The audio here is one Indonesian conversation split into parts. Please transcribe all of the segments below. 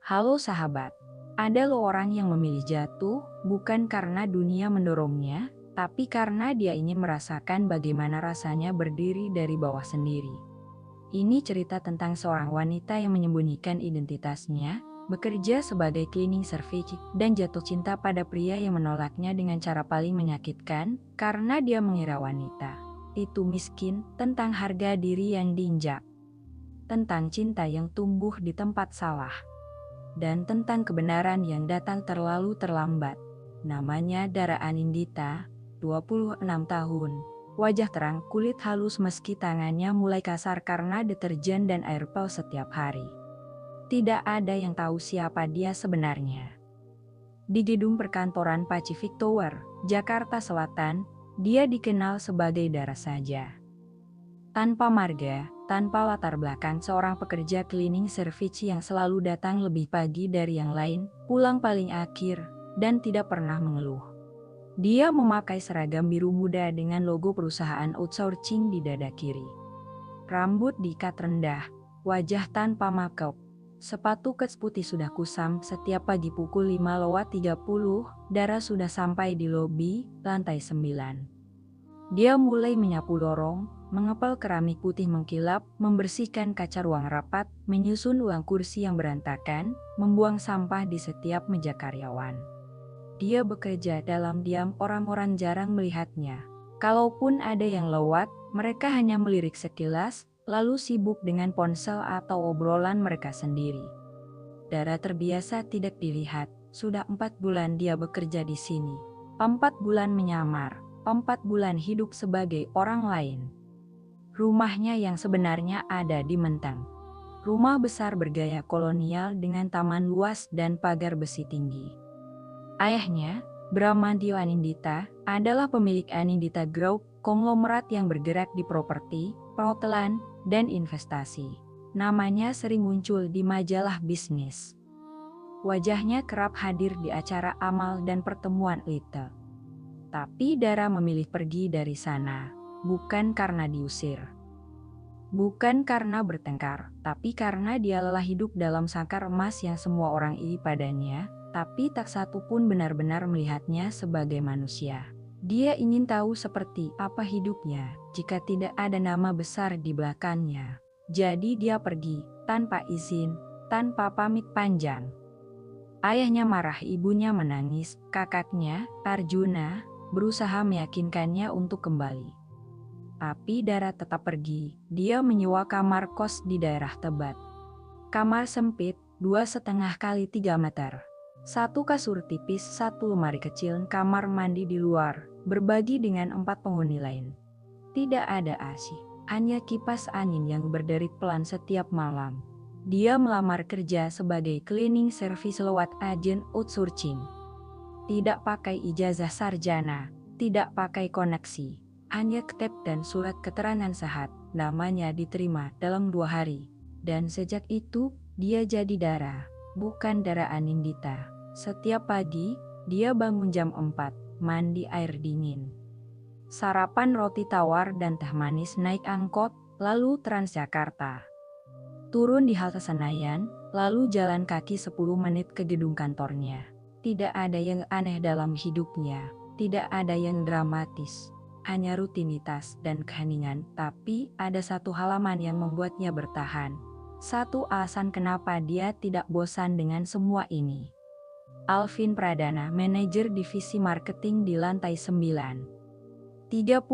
Halo sahabat, ada loh orang yang memilih jatuh bukan karena dunia mendorongnya, tapi karena dia ingin merasakan bagaimana rasanya berdiri dari bawah sendiri. Ini cerita tentang seorang wanita yang menyembunyikan identitasnya, bekerja sebagai cleaning service, dan jatuh cinta pada pria yang menolaknya dengan cara paling menyakitkan karena dia mengira wanita itu miskin, tentang harga diri yang diinjak, tentang cinta yang tumbuh di tempat salah, dan tentang kebenaran yang datang terlalu terlambat. Namanya Dara Anindita, 26 tahun. Wajah terang, kulit halus meski tangannya mulai kasar karena deterjen dan air pel setiap hari. Tidak ada yang tahu siapa dia sebenarnya. Di gedung perkantoran Pacific Tower, Jakarta Selatan, dia dikenal sebagai Dara saja. Tanpa marga, tanpa latar belakang, seorang pekerja cleaning service yang selalu datang lebih pagi dari yang lain, pulang paling akhir, dan tidak pernah mengeluh. Dia memakai seragam biru muda dengan logo perusahaan outsourcing di dada kiri. Rambut diikat rendah, wajah tanpa makeup. Sepatu kets putih sudah kusam. Setiap pagi pukul 5:30, Dara sudah sampai di lobi, lantai 9. Dia mulai menyapu lorong, mengepel keramik putih mengkilap, membersihkan kaca ruang rapat, menyusun ulang kursi yang berantakan, membuang sampah di setiap meja karyawan. Dia bekerja dalam diam, orang-orang jarang melihatnya. Kalaupun ada yang lewat, mereka hanya melirik sekilas, lalu sibuk dengan ponsel atau obrolan mereka sendiri. Dara terbiasa tidak dilihat. Sudah 4 bulan dia bekerja di sini. 4 bulan menyamar, 4 bulan hidup sebagai orang lain. Rumahnya yang sebenarnya ada di Menteng. Rumah besar bergaya kolonial dengan taman luas dan pagar besi tinggi. Ayahnya, Bramantio Anindita, adalah pemilik Anindita Group, konglomerat yang bergerak di properti, perhotelan, dan investasi. Namanya sering muncul di majalah bisnis. Wajahnya kerap hadir di acara amal dan pertemuan elite. Tapi Dara memilih pergi dari sana, bukan karena diusir. Bukan karena bertengkar, tapi karena dia lelah hidup dalam sangkar emas yang semua orang iri padanya, tapi tak satu pun benar-benar melihatnya sebagai manusia. Dia ingin tahu seperti apa hidupnya jika tidak ada nama besar di belakangnya. Jadi dia pergi, tanpa izin, tanpa pamit panjang. Ayahnya marah, ibunya menangis, kakaknya, Arjuna, berusaha meyakinkannya untuk kembali. Tapi Dara tetap pergi. Dia menyewa kamar kos di daerah Tebet. Kamar sempit, 2,5 x 3 meter. Satu kasur tipis, satu lemari kecil, kamar mandi di luar, berbagi dengan 4 penghuni lain. Tidak ada AC, hanya kipas angin yang berderit pelan setiap malam. Dia melamar kerja sebagai cleaning service lewat agen outsourcing. Tidak pakai ijazah sarjana, tidak pakai koneksi, hanya ktp dan surat keterangan sehat. Namanya diterima dalam 2 hari. Dan sejak itu, dia jadi Dara, bukan Dara Anindita. Setiap pagi, dia bangun jam 4, mandi air dingin. Sarapan roti tawar dan teh manis, naik angkot, lalu Transjakarta. Turun di halte Senayan, lalu jalan kaki 10 menit ke gedung kantornya. Tidak ada yang aneh dalam hidupnya, tidak ada yang dramatis, hanya rutinitas dan keheningan. Tapi ada satu halaman yang membuatnya bertahan. Satu alasan kenapa dia tidak bosan dengan semua ini. Alvin Pradana, manajer divisi marketing di lantai 9. 32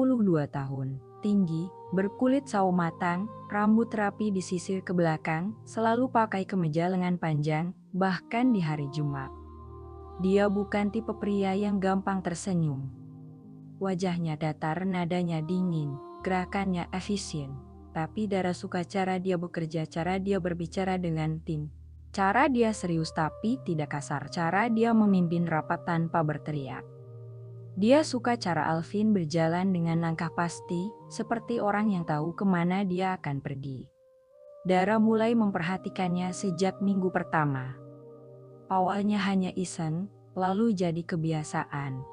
tahun, tinggi, berkulit sawo matang, rambut rapi disisir ke belakang, selalu pakai kemeja lengan panjang, bahkan di hari Jumat. Dia bukan tipe pria yang gampang tersenyum. Wajahnya datar, nadanya dingin, gerakannya efisien. Tapi Dara suka cara dia bekerja, cara dia berbicara dengan tim. Cara dia serius tapi tidak kasar, cara dia memimpin rapat tanpa berteriak. Dia suka cara Alvin berjalan dengan langkah pasti, seperti orang yang tahu kemana dia akan pergi. Dara mulai memperhatikannya sejak minggu pertama. Awalnya hanya iseng, lalu jadi kebiasaan.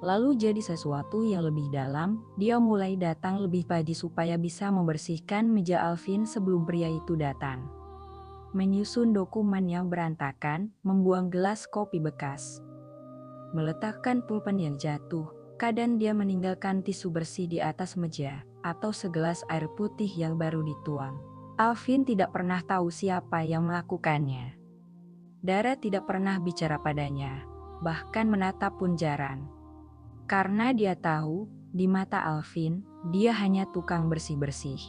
Lalu jadi sesuatu yang lebih dalam. Dia mulai datang lebih pagi supaya bisa membersihkan meja Alvin sebelum pria itu datang. menyusun dokumen yang berantakan, membuang gelas kopi bekas, meletakkan pulpen yang jatuh. Kadang dia meninggalkan tisu bersih di atas meja, atau segelas air putih yang baru dituang. Alvin tidak pernah tahu siapa yang melakukannya. Dara tidak pernah bicara padanya, bahkan menatap pun jarang. Karena dia tahu, di mata Alvin, dia hanya tukang bersih-bersih.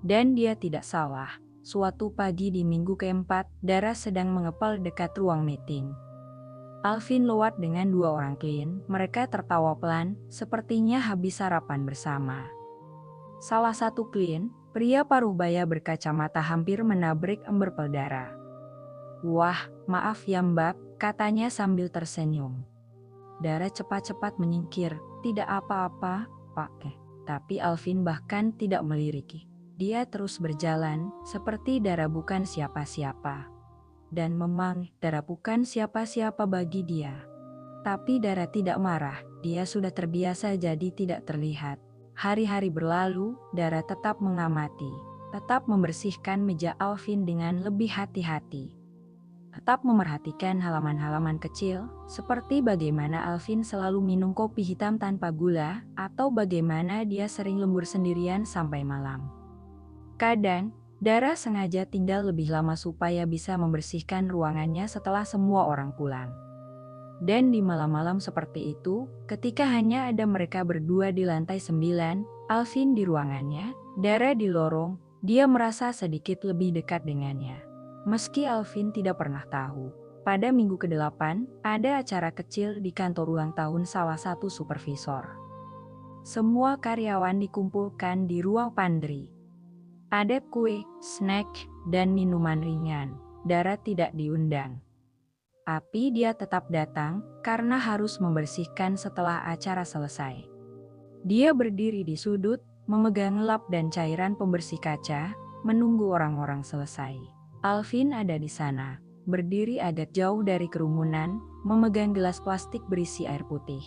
Dan dia tidak salah. Suatu pagi di minggu keempat, Dara sedang mengepel dekat ruang meeting. Alvin lewat dengan dua orang klien, mereka tertawa pelan, sepertinya habis sarapan bersama. Salah satu klien, pria paruh-baya berkacamata hampir menabrak emberpel Dara. "Wah, maaf ya Mbak," katanya sambil tersenyum. Dara cepat-cepat menyingkir, "Tidak apa-apa, Pak." Tapi Alvin bahkan tidak meliriki. Dia terus berjalan, seperti Dara bukan siapa-siapa. Dan memang, Dara bukan siapa-siapa bagi dia. Tapi Dara tidak marah, dia sudah terbiasa jadi tidak terlihat. Hari-hari berlalu, Dara tetap mengamati, tetap membersihkan meja Alvin dengan lebih hati-hati. Tetap memerhatikan halaman-halaman kecil, seperti bagaimana Alvin selalu minum kopi hitam tanpa gula, atau bagaimana dia sering lembur sendirian sampai malam. Kadang, Dara sengaja tinggal lebih lama supaya bisa membersihkan ruangannya setelah semua orang pulang. Dan di malam-malam seperti itu, ketika hanya ada mereka berdua di lantai 9, Alvin di ruangannya, Dara di lorong, dia merasa sedikit lebih dekat dengannya. Meski Alvin tidak pernah tahu, pada minggu ke-8, ada acara kecil di kantor ulang tahun salah satu supervisor. Semua karyawan dikumpulkan di ruang pantry. Ada kue, snack, dan minuman ringan. Dara tidak diundang. Tapi dia tetap datang karena harus membersihkan setelah acara selesai. Dia berdiri di sudut, memegang lap dan cairan pembersih kaca, menunggu orang-orang selesai. Alvin ada di sana, berdiri agak jauh dari kerumunan, memegang gelas plastik berisi air putih.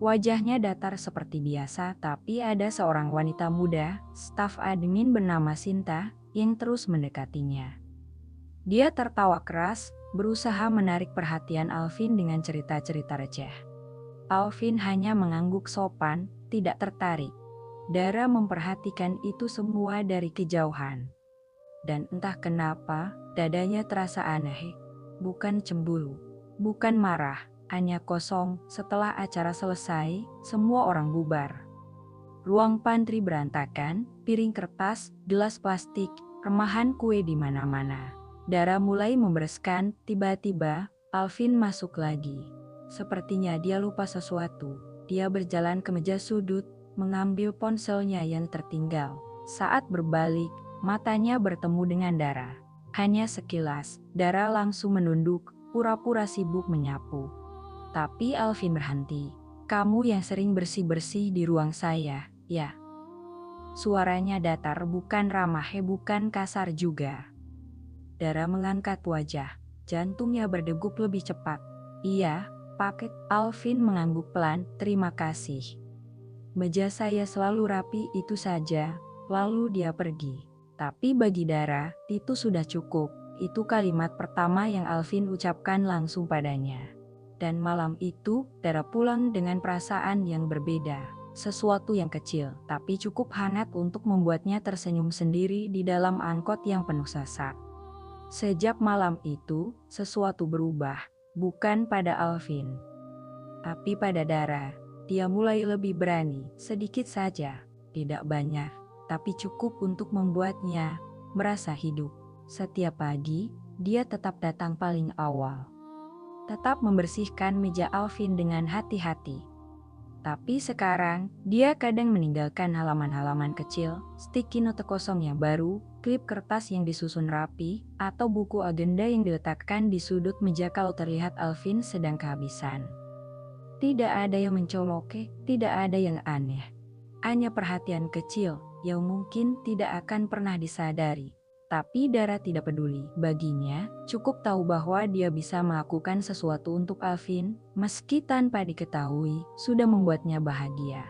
Wajahnya datar seperti biasa, tapi ada seorang wanita muda, staf admin bernama Sinta, yang terus mendekatinya. Dia tertawa keras, berusaha menarik perhatian Alvin dengan cerita-cerita receh. Alvin hanya mengangguk sopan, tidak tertarik. Dara memperhatikan itu semua dari kejauhan. Dan entah kenapa, dadanya terasa aneh. Bukan cemburu, bukan marah, hanya kosong. Setelah acara selesai, semua orang bubar. Ruang pantry berantakan, piring kertas, gelas plastik, remahan kue di mana-mana. Dara mulai membereskan, tiba-tiba, Alvin masuk lagi. Sepertinya dia lupa sesuatu. Dia berjalan ke meja sudut, mengambil ponselnya yang tertinggal. Saat berbalik, matanya bertemu dengan Dara. Hanya sekilas, Dara langsung menunduk, pura-pura sibuk menyapu. Tapi Alvin berhenti. "Kamu yang sering bersih-bersih di ruang saya, ya?" Suaranya datar, bukan ramah, bukan kasar juga. Dara mengangkat wajah, jantungnya berdegup lebih cepat. "Iya, Pak." Alvin mengangguk pelan, "Terima kasih. Meja saya selalu rapi, itu saja." Lalu dia pergi. Tapi bagi Dara, itu sudah cukup. Itu kalimat pertama yang Alvin ucapkan langsung padanya. Dan malam itu, Dara pulang dengan perasaan yang berbeda. Sesuatu yang kecil, tapi cukup hangat untuk membuatnya tersenyum sendiri di dalam angkot yang penuh sesak. Sejak malam itu, sesuatu berubah. Bukan pada Alvin, tapi pada Dara. Dia mulai lebih berani, sedikit saja. Tidak banyak, tapi cukup untuk membuatnya merasa hidup. Setiap pagi, dia tetap datang paling awal. Tetap membersihkan meja Alvin dengan hati-hati. Tapi sekarang, dia kadang meninggalkan halaman-halaman kecil, sticky note kosong yang baru, klip kertas yang disusun rapi, atau buku agenda yang diletakkan di sudut meja kalau terlihat Alvin sedang kehabisan. Tidak ada yang mencolok, tidak ada yang aneh. Hanya perhatian kecil, yang mungkin tidak akan pernah disadari. Tapi Dara tidak peduli. Baginya, cukup tahu bahwa dia bisa melakukan sesuatu untuk Alvin, meski tanpa diketahui, sudah membuatnya bahagia.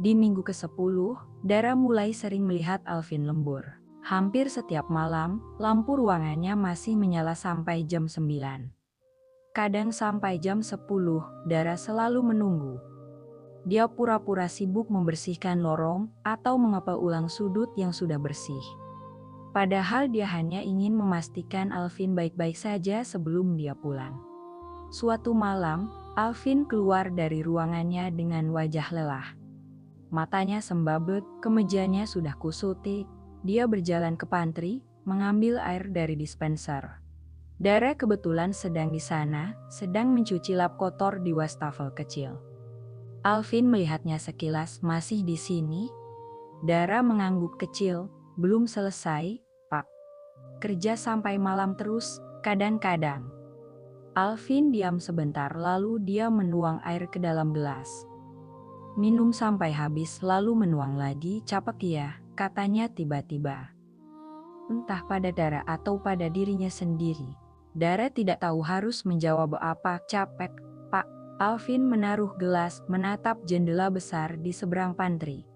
Di minggu ke-10, Dara mulai sering melihat Alvin lembur. Hampir setiap malam, lampu ruangannya masih menyala sampai jam 9. Kadang sampai jam 10, Dara selalu menunggu. Dia pura-pura sibuk membersihkan lorong atau mengepel ulang sudut yang sudah bersih. Padahal dia hanya ingin memastikan Alvin baik-baik saja sebelum dia pulang. Suatu malam, Alvin keluar dari ruangannya dengan wajah lelah. Matanya sembabut, kemejanya sudah kusut. Dia berjalan ke pantry, mengambil air dari dispenser. Dara kebetulan sedang di sana, sedang mencuci lap kotor di wastafel kecil. Alvin melihatnya sekilas, masih di sini? Dara mengangguk kecil, belum selesai, Pak. Kerja sampai malam terus, kadang-kadang. Alvin diam sebentar lalu dia menuang air ke dalam gelas. Minum sampai habis lalu menuang lagi, capek ya, katanya tiba-tiba. Entah pada Dara atau pada dirinya sendiri. Dara tidak tahu harus menjawab apa, capek, Pak. Alvin menaruh gelas, menatap jendela besar di seberang pantry.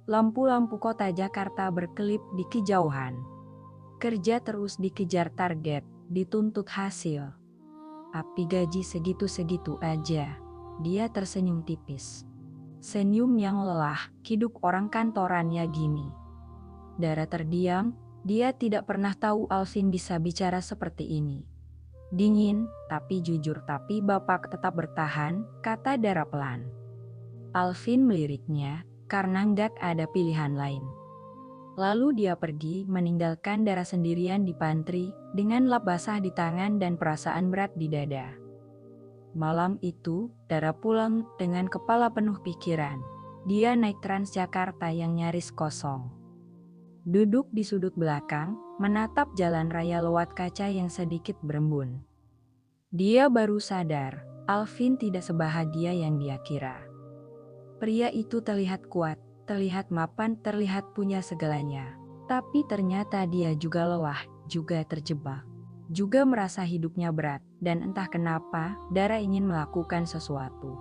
Lampu-lampu kota Jakarta berkelip di kejauhan. Kerja terus dikejar target, dituntut hasil. Api gaji segitu-segitu aja. Dia tersenyum tipis. Senyum yang lelah, hidup orang kantorannya gini. Dara terdiam, dia tidak pernah tahu Alvin bisa bicara seperti ini. Dingin, tapi jujur, tapi Bapak tetap bertahan, kata Dara pelan. Alvin meliriknya, karena nggak ada pilihan lain. Lalu dia pergi, meninggalkan Dara sendirian di pantry, dengan lap basah di tangan dan perasaan berat di dada. Malam itu, Dara pulang dengan kepala penuh pikiran. Dia naik Transjakarta yang nyaris kosong. Duduk di sudut belakang, menatap jalan raya lewat kaca yang sedikit berembun. Dia baru sadar, Alvin tidak sebahagia yang dia kira. Pria itu terlihat kuat, terlihat mapan, terlihat punya segalanya. Tapi ternyata dia juga lelah, juga terjebak. Juga merasa hidupnya berat, dan entah kenapa, Dara ingin melakukan sesuatu.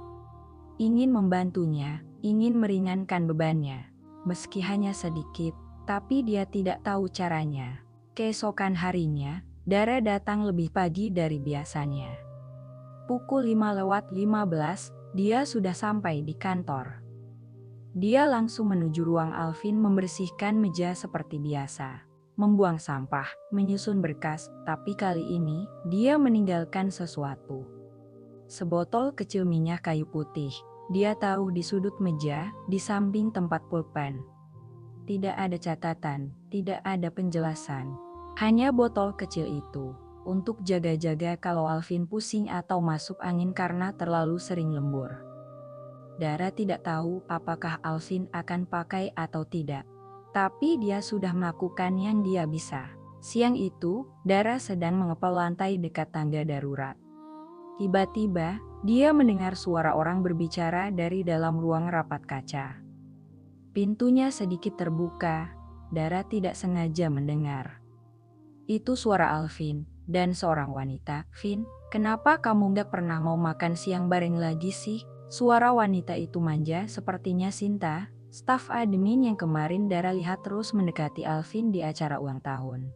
Ingin membantunya, ingin meringankan bebannya. Meski hanya sedikit, tapi dia tidak tahu caranya. Keesokan harinya, Dara datang lebih pagi dari biasanya. Pukul 5:15, dia sudah sampai di kantor. Dia langsung menuju ruang Alvin, membersihkan meja seperti biasa. Membuang sampah, menyusun berkas, tapi kali ini, dia meninggalkan sesuatu. Sebotol kecil minyak kayu putih, dia tahu di sudut meja, di samping tempat pulpen. Tidak ada catatan, tidak ada penjelasan. Hanya botol kecil itu, untuk jaga-jaga kalau Alvin pusing atau masuk angin karena terlalu sering lembur. Dara tidak tahu apakah Alvin akan pakai atau tidak. Tapi dia sudah melakukan yang dia bisa. Siang itu, Dara sedang mengepel lantai dekat tangga darurat. Tiba-tiba, dia mendengar suara orang berbicara dari dalam ruang rapat kaca. Pintunya sedikit terbuka, Dara tidak sengaja mendengar. Itu suara Alvin, dan seorang wanita. Vin, kenapa kamu gak pernah mau makan siang bareng lagi sih? Suara wanita itu manja, sepertinya Sinta, staf admin yang kemarin Dara lihat terus mendekati Alvin di acara ulang tahun.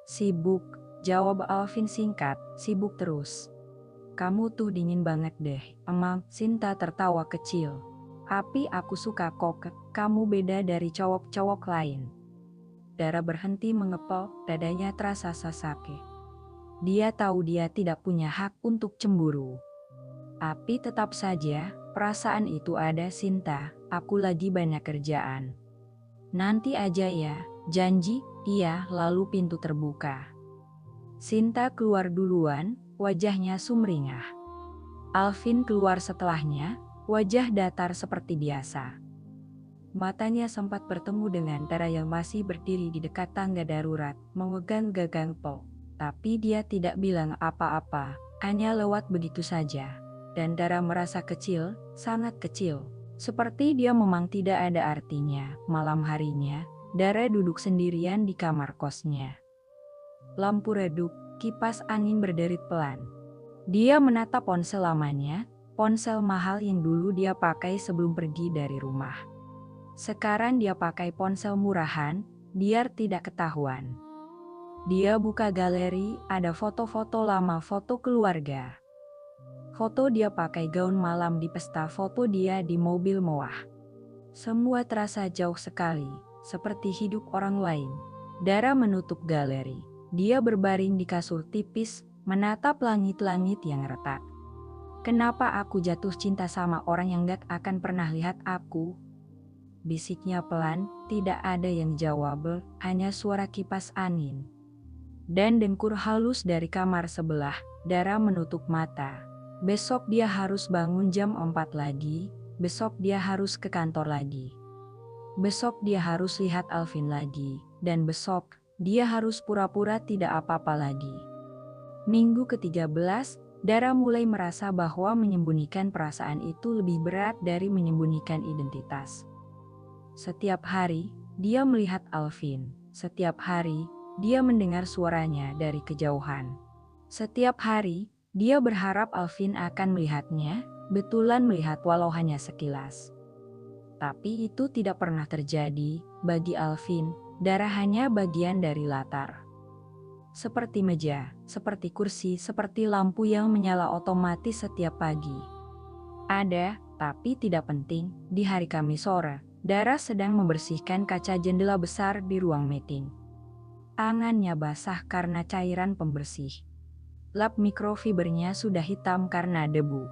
Sibuk, jawab Alvin singkat, sibuk terus. Kamu tuh dingin banget deh, emang. Sinta tertawa kecil. Tapi aku suka kok, kamu beda dari cowok-cowok lain. Dara berhenti mengepel, dadanya terasa sesak. Dia tahu dia tidak punya hak untuk cemburu. Tapi tetap saja, perasaan itu ada. Sinta, aku lagi banyak kerjaan. Nanti aja ya, janji. Iya, lalu pintu terbuka. Sinta keluar duluan, wajahnya sumringah. Alvin keluar setelahnya, wajah datar seperti biasa. Matanya sempat bertemu dengan Dara yang masih berdiri di dekat tangga darurat, memegang gagang pel. Tapi dia tidak bilang apa-apa, hanya lewat begitu saja. Dan Dara merasa kecil, sangat kecil. Seperti dia memang tidak ada artinya. Malam harinya, Dara duduk sendirian di kamar kosnya. Lampu redup, kipas angin berderit pelan. Dia menatap ponsel lamanya, ponsel mahal yang dulu dia pakai sebelum pergi dari rumah. Sekarang dia pakai ponsel murahan, biar tidak ketahuan. Dia buka galeri, ada foto-foto lama, foto keluarga. Foto dia pakai gaun malam di pesta, foto dia di mobil mewah. Semua terasa jauh sekali, seperti hidup orang lain. Dara menutup galeri. Dia berbaring di kasur tipis, menatap langit-langit yang retak. Kenapa aku jatuh cinta sama orang yang gak akan pernah lihat aku? Bisiknya pelan, tidak ada yang jawab, hanya suara kipas angin. Dan dengkur halus dari kamar sebelah. Dara menutup mata. Besok dia harus bangun jam 4 lagi, besok dia harus ke kantor lagi. Besok dia harus lihat Alvin lagi, dan besok dia harus pura-pura tidak apa-apa lagi. Minggu ke-13, Dara mulai merasa bahwa menyembunyikan perasaan itu lebih berat dari menyembunyikan identitas. Setiap hari, dia melihat Alvin. Setiap hari, dia mendengar suaranya dari kejauhan. Setiap hari, dia berharap Alvin akan melihatnya, betulan melihat walau hanya sekilas. Tapi itu tidak pernah terjadi. Bagi Alvin, Dara hanya bagian dari latar. Seperti meja, seperti kursi, seperti lampu yang menyala otomatis setiap pagi. Ada, tapi tidak penting, di hari Kamis sore, Dara sedang membersihkan kaca jendela besar di ruang meeting. Tangannya basah karena cairan pembersih. Lap mikrofibernya sudah hitam karena debu.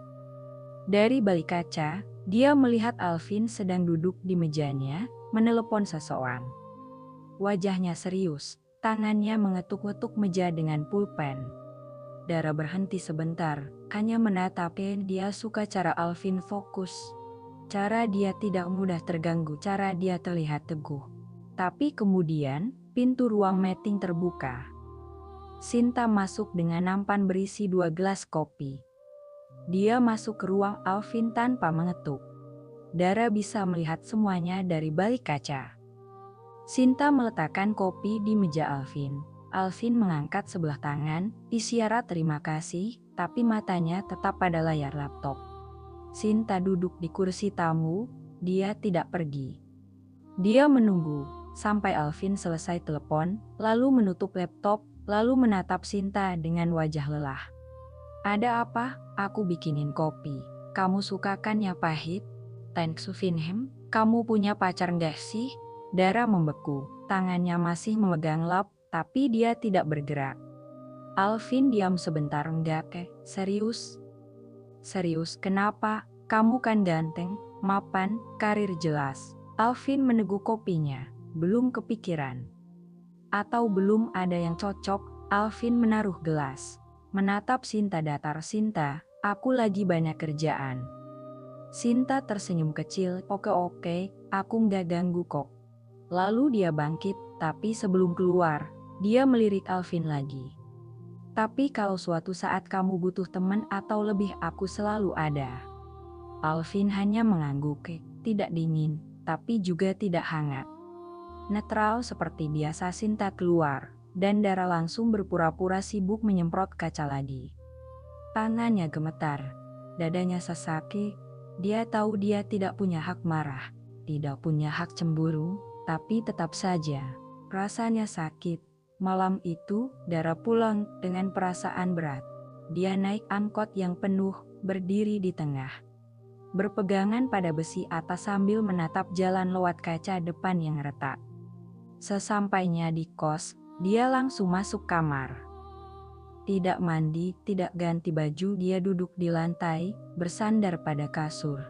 Dari balik kaca, dia melihat Alvin sedang duduk di mejanya, menelepon seseorang. Wajahnya serius, tangannya mengetuk-ngetuk meja dengan pulpen. Dara berhenti sebentar, hanya menatapnya. Dia suka cara Alvin fokus. Cara dia tidak mudah terganggu, cara dia terlihat teguh. Tapi kemudian, pintu ruang meeting terbuka. Sinta masuk dengan nampan berisi 2 gelas kopi. Dia masuk ke ruang Alvin tanpa mengetuk. Dara bisa melihat semuanya dari balik kaca. Sinta meletakkan kopi di meja Alvin. Alvin mengangkat sebelah tangan, isyarat terima kasih, tapi matanya tetap pada layar laptop. Sinta duduk di kursi tamu, dia tidak pergi. Dia menunggu sampai Alvin selesai telepon, lalu menutup laptop, lalu menatap Sinta dengan wajah lelah. Ada apa? Aku bikinin kopi. Kamu suka kan ya pahit? Thanks Vinham, kamu punya pacar nggak sih? Dara membeku, tangannya masih memegang lap, tapi dia tidak bergerak. Alvin diam sebentar. Enggak, serius? Serius, kenapa? Kamu kan ganteng, mapan, karir jelas. Alvin meneguk kopinya, belum kepikiran. Atau belum ada yang cocok, Alvin menaruh gelas. Menatap Sinta datar. Sinta, aku lagi banyak kerjaan. Sinta tersenyum kecil, oke, aku nggak ganggu kok. Lalu dia bangkit, tapi sebelum keluar, dia melirik Alvin lagi. Tapi kalau suatu saat kamu butuh teman atau lebih, aku selalu ada. Alvin hanya mengangguk, tidak dingin, tapi juga tidak hangat. Netral seperti biasa. Sinta keluar, dan Dara langsung berpura-pura sibuk menyemprot kaca lagi. Tangannya gemetar, dadanya sesak. Dia tahu dia tidak punya hak marah, tidak punya hak cemburu, tapi tetap saja, rasanya sakit. Malam itu, Dara pulang dengan perasaan berat. Dia naik angkot yang penuh, berdiri di tengah, berpegangan pada besi atas sambil menatap jalan lewat kaca depan yang retak. Sesampainya di kos, dia langsung masuk kamar. Tidak mandi, tidak ganti baju, dia duduk di lantai, bersandar pada kasur.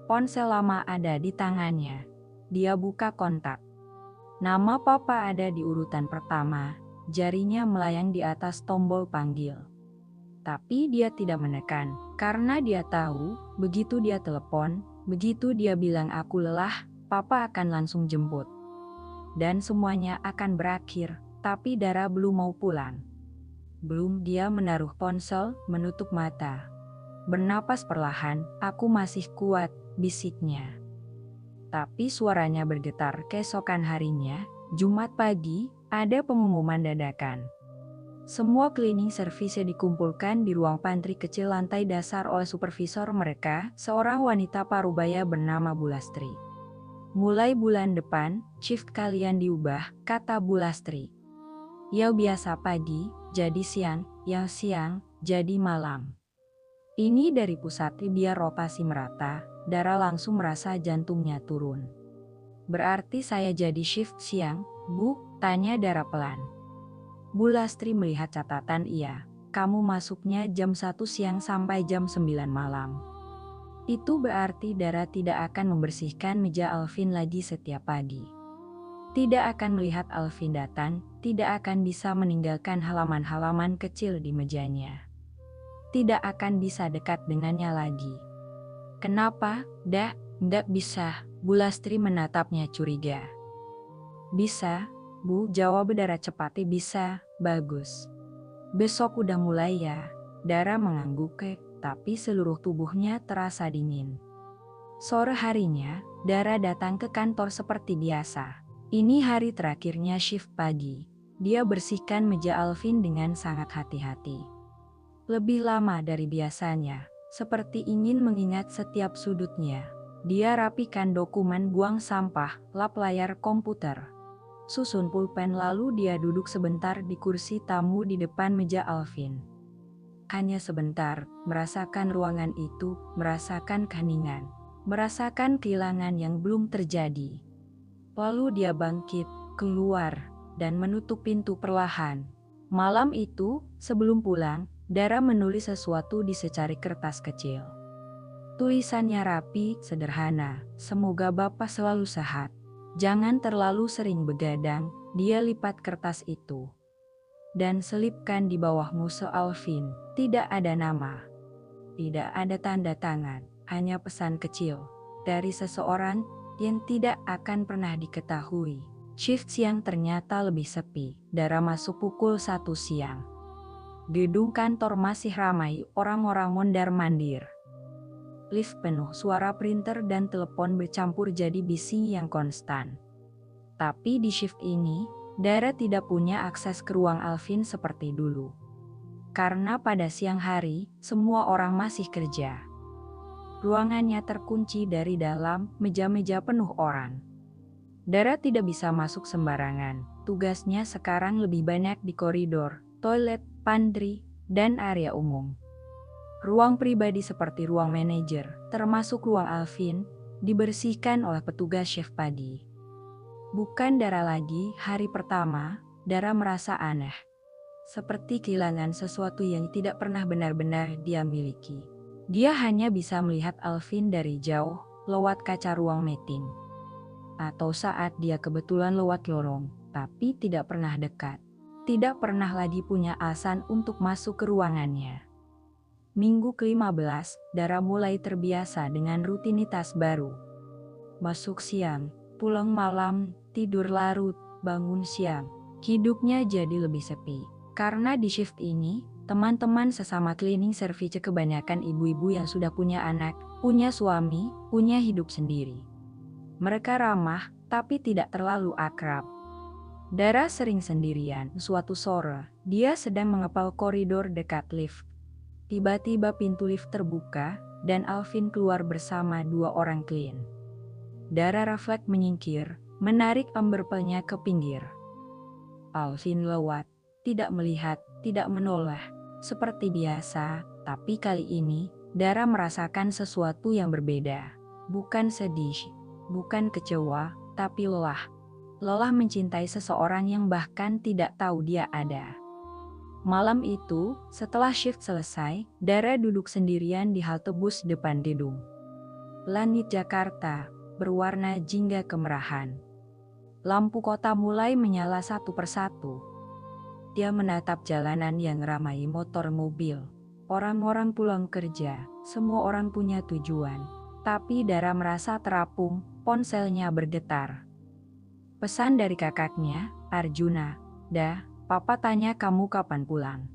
Ponsel lama ada di tangannya. Dia buka kontak. Nama papa ada di urutan pertama, jarinya melayang di atas tombol panggil. Tapi dia tidak menekan, karena dia tahu, begitu dia telepon, begitu dia bilang aku lelah, papa akan langsung jemput. Dan semuanya akan berakhir, tapi Dara belum mau pulang. Belum. Dia menaruh ponsel, menutup mata. Bernapas perlahan, aku masih kuat, bisiknya. Tapi suaranya bergetar. Keesokan harinya, Jumat pagi, ada pengumuman dadakan. Semua cleaning service dikumpulkan di ruang pantry kecil lantai dasar oleh supervisor mereka, seorang wanita parubaya bernama Bulastri. Mulai bulan depan, shift kalian diubah, kata Bulastri. Yang biasa pagi, jadi siang, yang siang, jadi malam. Ini dari Pusatri biar rotasi merata, Dara langsung merasa jantungnya turun. Berarti saya jadi shift siang, Bu? Tanya Dara pelan. Bulastri melihat catatan iya. Kamu masuknya jam 1 siang sampai jam 9 malam. Itu berarti Dara tidak akan membersihkan meja Alvin lagi setiap pagi. Tidak akan melihat Alvin datang, tidak akan bisa meninggalkan halaman-halaman kecil di mejanya. Tidak akan bisa dekat dengannya lagi. Kenapa? Nggak bisa, Bulastri menatapnya curiga. Bisa, Bu, jawab Dara cepat. Bisa, bagus. Besok udah mulai ya, Dara mengangguk, tapi seluruh tubuhnya terasa dingin. Sore harinya, Dara datang ke kantor seperti biasa. Ini hari terakhirnya shift pagi. Dia bersihkan meja Alvin dengan sangat hati-hati. Lebih lama dari biasanya, seperti ingin mengingat setiap sudutnya. Dia rapikan dokumen, buang sampah, lap layar komputer. Susun pulpen, lalu dia duduk sebentar di kursi tamu di depan meja Alvin. Hanya sebentar, merasakan ruangan itu, merasakan keheningan. Merasakan kehilangan yang belum terjadi. Lalu dia bangkit, keluar, dan menutup pintu perlahan. Malam itu, sebelum pulang, Dara menulis sesuatu di secari kertas kecil. Tulisannya rapi, sederhana, semoga Bapak selalu sehat. Jangan terlalu sering begadang. Dia lipat kertas itu dan selipkan di bawah musuh Alvin. Tidak ada nama. Tidak ada tanda tangan. Hanya pesan kecil dari seseorang yang tidak akan pernah diketahui. Shift siang ternyata lebih sepi. Dara masuk pukul 1 siang. Gedung kantor masih ramai orang-orang mondar-mandir. Lift penuh, suara printer dan telepon bercampur jadi bising yang konstan. Tapi di shift ini, Dara tidak punya akses ke ruang Alvin seperti dulu. Karena pada siang hari, semua orang masih kerja. Ruangannya terkunci dari dalam, meja-meja penuh orang. Dara tidak bisa masuk sembarangan. Tugasnya sekarang lebih banyak di koridor, toilet, pantry, dan area umum. Ruang pribadi seperti ruang manajer, termasuk ruang Alvin, dibersihkan oleh petugas shift pagi. Bukan Dara lagi. Hari pertama, Dara merasa aneh. Seperti kehilangan sesuatu yang tidak pernah benar-benar dia miliki. Dia hanya bisa melihat Alvin dari jauh, lewat kaca ruang meeting. Atau saat dia kebetulan lewat lorong, tapi tidak pernah dekat. Tidak pernah lagi punya alasan untuk masuk ke ruangannya. Minggu ke-15, Dara mulai terbiasa dengan rutinitas baru. Masuk siang, pulang malam, tidur larut, bangun siang. Hidupnya jadi lebih sepi. Karena di shift ini, teman-teman sesama cleaning service kebanyakan ibu-ibu yang sudah punya anak, punya suami, punya hidup sendiri. Mereka ramah, tapi tidak terlalu akrab. Dara sering sendirian. Suatu sore, dia sedang mengepal koridor dekat lift. Tiba-tiba pintu lift terbuka, dan Alvin keluar bersama 2 orang klien. Dara refleks menyingkir, menarik emberpelnya ke pinggir. Alvin lewat, tidak melihat, tidak menoleh, seperti biasa, tapi kali ini, Dara merasakan sesuatu yang berbeda. Bukan sedih, bukan kecewa, tapi lelah. Lelah mencintai seseorang yang bahkan tidak tahu dia ada. Malam itu, setelah shift selesai, Dara duduk sendirian di halte bus depan gedung. Langit Jakarta berwarna jingga kemerahan. Lampu kota mulai menyala satu persatu. Dia menatap jalanan yang ramai motor mobil. Orang-orang pulang kerja, semua orang punya tujuan. Tapi Dara merasa terapung, ponselnya bergetar. Pesan dari kakaknya, Arjuna. Papa tanya kamu kapan pulang.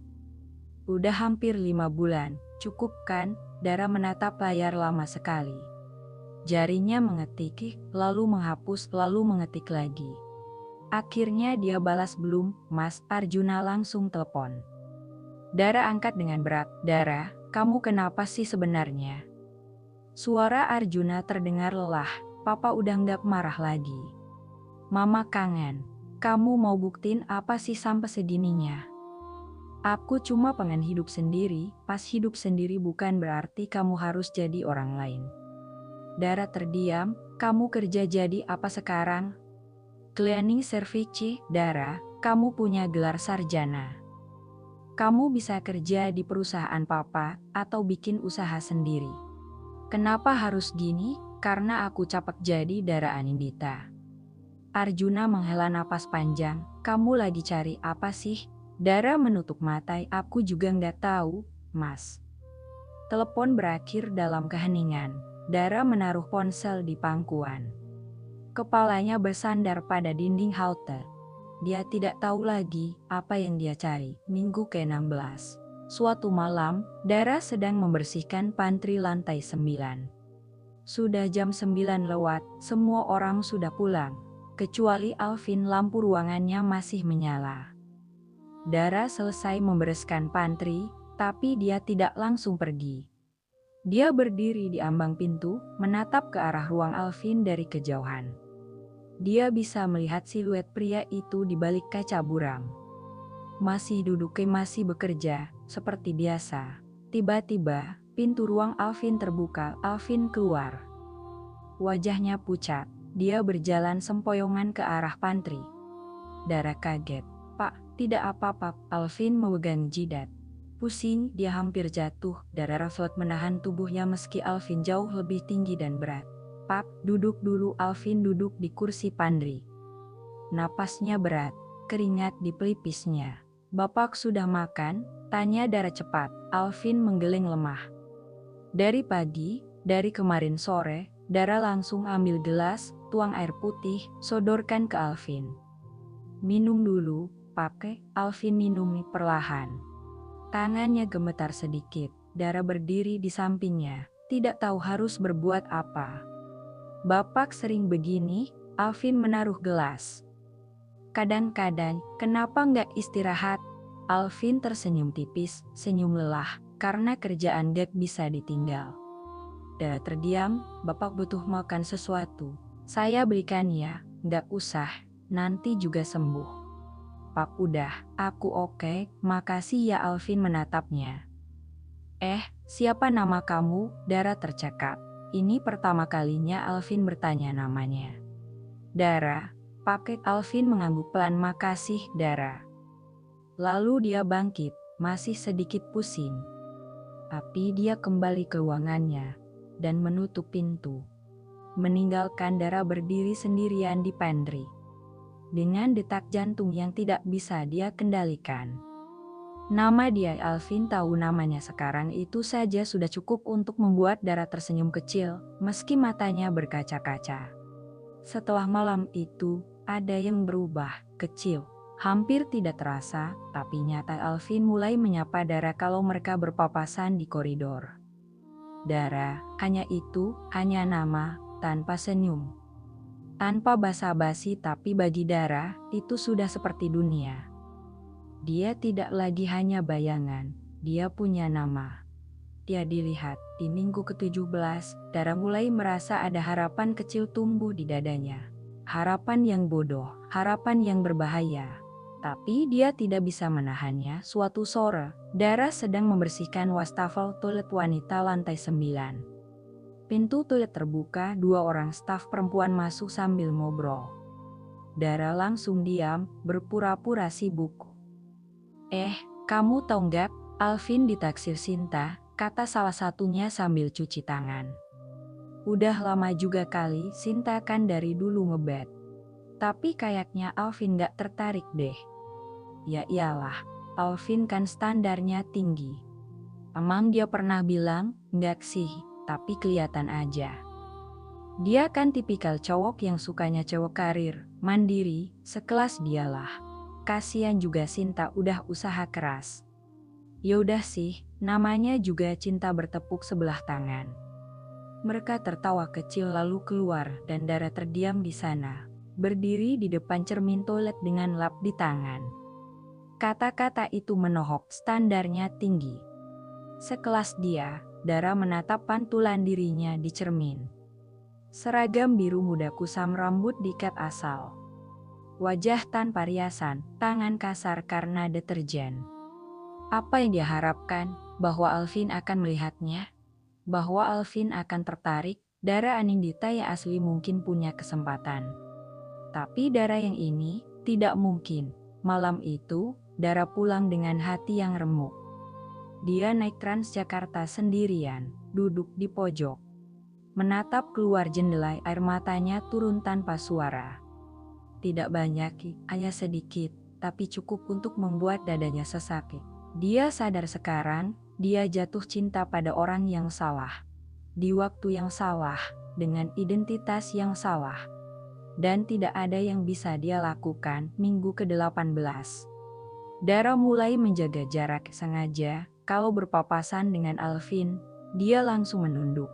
Udah hampir 5 bulan, cukup kan? Dara menatap layar lama sekali. Jarinya mengetik, lalu menghapus, lalu mengetik lagi. Akhirnya dia balas belum, Mas. Arjuna langsung telepon. Dara angkat dengan berat. Dara, kamu kenapa sih sebenarnya? Suara Arjuna terdengar lelah. Papa udah nggak marah lagi. Mama kangen. Kamu mau buktiin apa sih sampai segininya? Aku cuma pengen hidup sendiri. Pas hidup sendiri bukan berarti kamu harus jadi orang lain. Dara terdiam. Kamu kerja jadi apa sekarang? Cleaning service. Dara, kamu punya gelar sarjana. Kamu bisa kerja di perusahaan papa atau bikin usaha sendiri. Kenapa harus gini? Karena aku capek jadi Dara Anindita. Arjuna menghela napas panjang. Kamu lagi cari apa sih? Dara menutup mata. Aku juga nggak tahu, Mas. Telepon berakhir dalam keheningan. Dara menaruh ponsel di pangkuan. Kepalanya bersandar pada dinding halte. Dia tidak tahu lagi apa yang dia cari. Minggu ke-16. Suatu malam, Dara sedang membersihkan pantry lantai 9. Sudah jam 9 lewat, semua orang sudah pulang. Kecuali Alvin, lampu ruangannya masih menyala. Dara selesai membereskan pantry, tapi dia tidak langsung pergi. Dia berdiri di ambang pintu, menatap ke arah ruang Alvin dari kejauhan. Dia bisa melihat siluet pria itu di balik kaca buram. Masih duduk, masih bekerja, seperti biasa. Tiba-tiba, pintu ruang Alvin terbuka. Alvin keluar. Wajahnya pucat. Dia berjalan sempoyongan ke arah pantry. Dara kaget. Pak, tidak apa-apa. Alvin memegang jidat. Pusing, dia hampir jatuh. Dara refleks menahan tubuhnya meski Alvin jauh lebih tinggi dan berat. Pak, duduk dulu. Alvin duduk di kursi pantry. Napasnya berat, keringat di pelipisnya. Bapak sudah makan? Tanya Dara cepat. Alvin menggeleng lemah. Dari pagi, dari kemarin sore, Dara langsung ambil gelas, tuang air putih, sodorkan ke Alvin. Minum dulu, pakai. Alvin minum perlahan. Tangannya gemetar sedikit. Dara berdiri di sampingnya, tidak tahu harus berbuat apa. Bapak sering begini? Alvin menaruh gelas. Kadang-kadang, kenapa nggak istirahat? Alvin tersenyum tipis, senyum lelah, karena kerjaan gak bisa ditinggal. Dara terdiam. Bapak butuh makan sesuatu. Saya belikan ya. Nggak usah, nanti juga sembuh. Pak, udah, aku oke, makasih ya. Alvin menatapnya. Siapa nama kamu? Dara tercekap. Ini pertama kalinya Alvin bertanya namanya. Dara. Pakai. Alvin mengangguk pelan. Makasih, Dara. Lalu dia bangkit, masih sedikit pusing. Tapi dia kembali ke ruangannya dan menutup pintu. Meninggalkan Dara berdiri sendirian di pantry. Dengan detak jantung yang tidak bisa dia kendalikan. Nama dia Alvin, tahu namanya sekarang itu saja sudah cukup untuk membuat Dara tersenyum kecil, meski matanya berkaca-kaca. Setelah malam itu, ada yang berubah, kecil, hampir tidak terasa, tapi nyata. Alvin mulai menyapa Dara kalau mereka berpapasan di koridor. Dara, hanya itu, hanya nama, tanpa senyum. Tanpa basa-basi, tapi bagi Dara, itu sudah seperti dunia. Dia tidak lagi hanya bayangan, dia punya nama. Dia dilihat. Di minggu ke-17, Dara mulai merasa ada harapan kecil tumbuh di dadanya. Harapan yang bodoh, harapan yang berbahaya. Tapi dia tidak bisa menahannya. Suatu sore, Dara sedang membersihkan wastafel toilet wanita lantai 9. Pintu toilet terbuka, 2 orang staf perempuan masuk sambil ngobrol. Dara langsung diam, berpura-pura sibuk. Kamu tahu nggak? Alvin ditaksir Sinta, kata salah satunya sambil cuci tangan. Udah lama juga kali, Sinta kan dari dulu ngebet. Tapi kayaknya Alvin gak tertarik deh. Ya iyalah, Alvin kan standarnya tinggi. Emang dia pernah bilang, nggak sih, tapi kelihatan aja. Dia kan tipikal cowok yang sukanya cowok karir, mandiri, sekelas dialah. Kasian juga Sinta udah usaha keras. Yaudah sih, namanya juga cinta bertepuk sebelah tangan. Mereka tertawa kecil lalu keluar dan Dara terdiam di sana, berdiri di depan cermin toilet dengan lap di tangan. Kata-kata itu menohok, standarnya tinggi. Sekelas dia, Dara menatap pantulan dirinya di cermin. Seragam biru muda kusam, rambut dikat asal. Wajah tanpa riasan, tangan kasar karena deterjen. Apa yang dia harapkan? Bahwa Alvin akan melihatnya? Bahwa Alvin akan tertarik? Dara Anindita yang asli mungkin punya kesempatan. Tapi Dara yang ini, tidak mungkin. Malam itu, Dara pulang dengan hati yang remuk. Dia naik Transjakarta sendirian, duduk di pojok. Menatap keluar jendela, air matanya turun tanpa suara. Tidak banyak, hanya sedikit, tapi cukup untuk membuat dadanya sesak. Dia sadar sekarang, dia jatuh cinta pada orang yang salah. Di waktu yang salah, dengan identitas yang salah. Dan tidak ada yang bisa dia lakukan. Minggu ke-18. Dara mulai menjaga jarak sengaja. Kalau berpapasan dengan Alvin, dia langsung menunduk.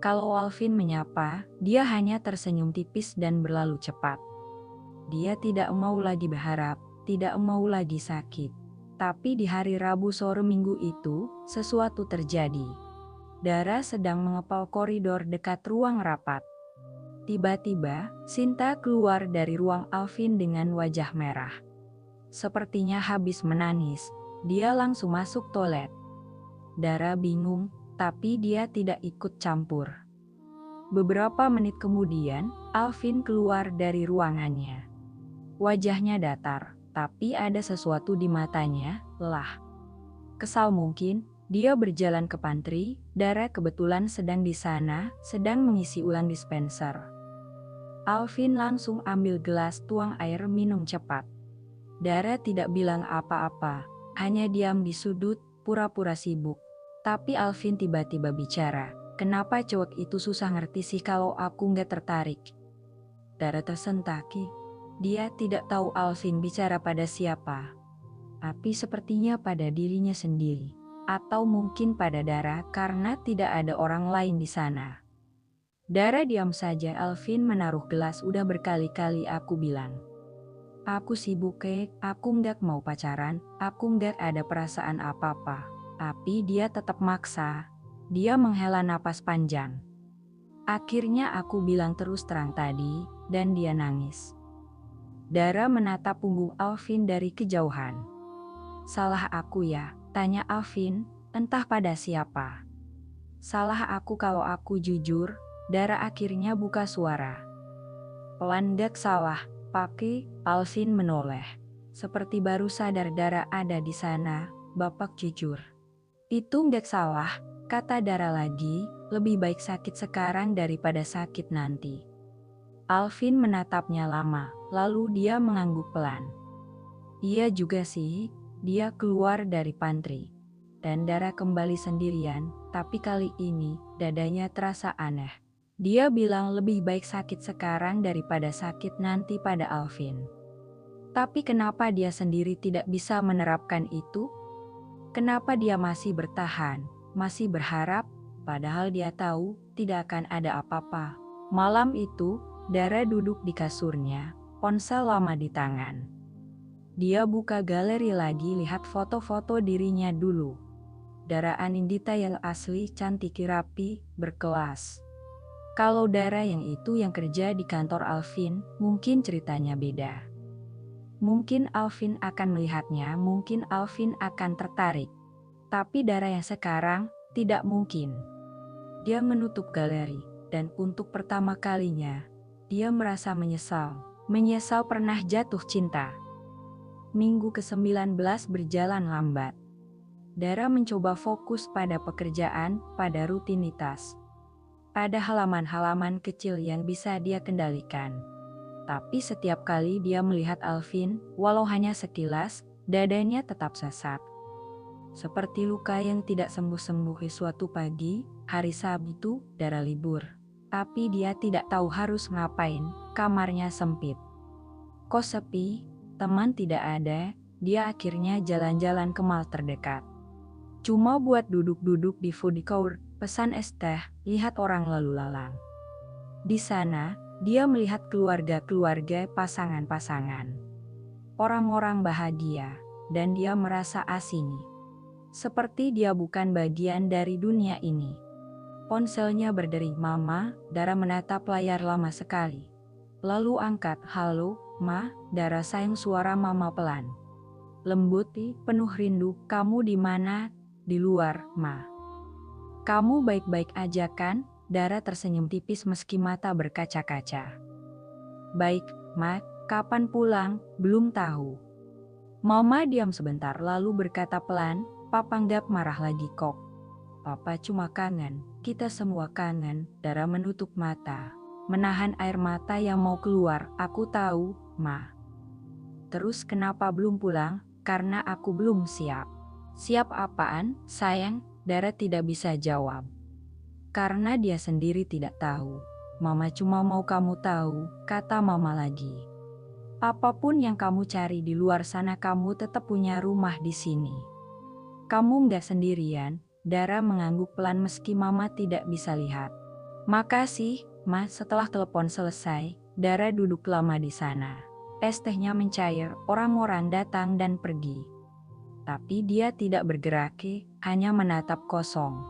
Kalau Alvin menyapa, dia hanya tersenyum tipis dan berlalu cepat. Dia tidak mau lagi berharap, tidak mau lagi sakit. Tapi di hari Rabu sore minggu itu, sesuatu terjadi. Dara sedang mengepal koridor dekat ruang rapat. Tiba-tiba, Sinta keluar dari ruang Alvin dengan wajah merah. Sepertinya habis menangis, dia langsung masuk toilet. Dara bingung, tapi dia tidak ikut campur. Beberapa menit kemudian, Alvin keluar dari ruangannya. Wajahnya datar, tapi ada sesuatu di matanya, lelah. Kesal mungkin, dia berjalan ke pantry. Dara kebetulan sedang di sana, sedang mengisi ulang dispenser. Alvin langsung ambil gelas, tuang air minum cepat. Dara tidak bilang apa-apa, hanya diam di sudut, pura-pura sibuk. Tapi Alvin tiba-tiba bicara, "Kenapa cowok itu susah ngerti sih kalau aku nggak tertarik?" Dara tersentak. Dia tidak tahu Alvin bicara pada siapa. Tapi sepertinya pada dirinya sendiri. Atau mungkin pada Dara karena tidak ada orang lain di sana. Dara diam saja. Alvin menaruh gelas. "Udah berkali-kali aku bilang. Aku sibuk, aku nggak mau pacaran, aku nggak ada perasaan apa-apa." Tapi dia tetap maksa. Dia menghela napas panjang. Akhirnya aku bilang terus terang tadi, dan dia nangis. Dara menatap punggung Alvin dari kejauhan. "Salah aku ya?" tanya Alvin, entah pada siapa. "Salah aku kalau aku jujur." Dara akhirnya buka suara. "Pelan, "Gak salah, Paki." Alvin menoleh. Seperti baru sadar Dara ada di sana. "Bapak jujur." "Itu gak salah," kata Dara lagi, "lebih baik sakit sekarang daripada sakit nanti." Alvin menatapnya lama, lalu dia mengangguk pelan. "Iya juga sih." Dia keluar dari pantry. Dan Dara kembali sendirian, tapi kali ini dadanya terasa aneh. Dia bilang lebih baik sakit sekarang daripada sakit nanti pada Alvin. Tapi kenapa dia sendiri tidak bisa menerapkan itu? Kenapa dia masih bertahan, masih berharap, padahal dia tahu tidak akan ada apa-apa. Malam itu, Dara duduk di kasurnya, ponsel lama di tangan. Dia buka galeri lagi, lihat foto-foto dirinya dulu. Dara Anindita yang asli, cantik, rapi, berkelas. Kalau Dara yang itu yang kerja di kantor Alvin, mungkin ceritanya beda. Mungkin Alvin akan melihatnya, mungkin Alvin akan tertarik. Tapi Dara yang sekarang, tidak mungkin. Dia menutup galeri, dan untuk pertama kalinya, dia merasa menyesal. Menyesal pernah jatuh cinta. Minggu ke-19 berjalan lambat. Dara mencoba fokus pada pekerjaan, pada rutinitas. Pada halaman-halaman kecil yang bisa dia kendalikan. Tapi setiap kali dia melihat Alvin, walau hanya sekilas, dadanya tetap sesak. Seperti luka yang tidak sembuh-sembuh. Suatu pagi, hari Sabtu, Dara libur. Tapi dia tidak tahu harus ngapain, kamarnya sempit. Kos sepi, teman tidak ada, dia akhirnya jalan-jalan ke mall terdekat. Cuma buat duduk-duduk di food court, pesan es teh, lihat orang lalu lalang. Di sana, dia melihat keluarga-keluarga, pasangan-pasangan. Orang-orang bahagia, dan dia merasa asing. Seperti dia bukan bagian dari dunia ini. Ponselnya berdering. Mama, Dara menatap layar lama sekali. Lalu angkat. Halo, Ma, Dara sayang, suara Mama pelan. Lembut, penuh rindu. Kamu di mana? Di luar, Ma. Kamu baik-baik aja kan? Dara tersenyum tipis meski mata berkaca-kaca. Baik, Ma, kapan pulang? Belum tahu. Mama diam sebentar lalu berkata pelan, Papa nggak marah lagi kok. Papa cuma kangen, kita semua kangen. Dara menutup mata, menahan air mata yang mau keluar. Aku tahu, Ma. Terus kenapa belum pulang? Karena aku belum siap. Siap apaan, sayang? Dara tidak bisa jawab. Karena dia sendiri tidak tahu. Mama cuma mau kamu tahu, kata Mama lagi. Apapun yang kamu cari di luar sana, kamu tetap punya rumah di sini. Kamu nggak sendirian. Dara mengangguk pelan meski Mama tidak bisa lihat. Makasih, Ma. Setelah telepon selesai, Dara duduk lama di sana. Es tehnya mencair, orang-orang datang dan pergi. Tapi dia tidak bergerak, hanya menatap kosong.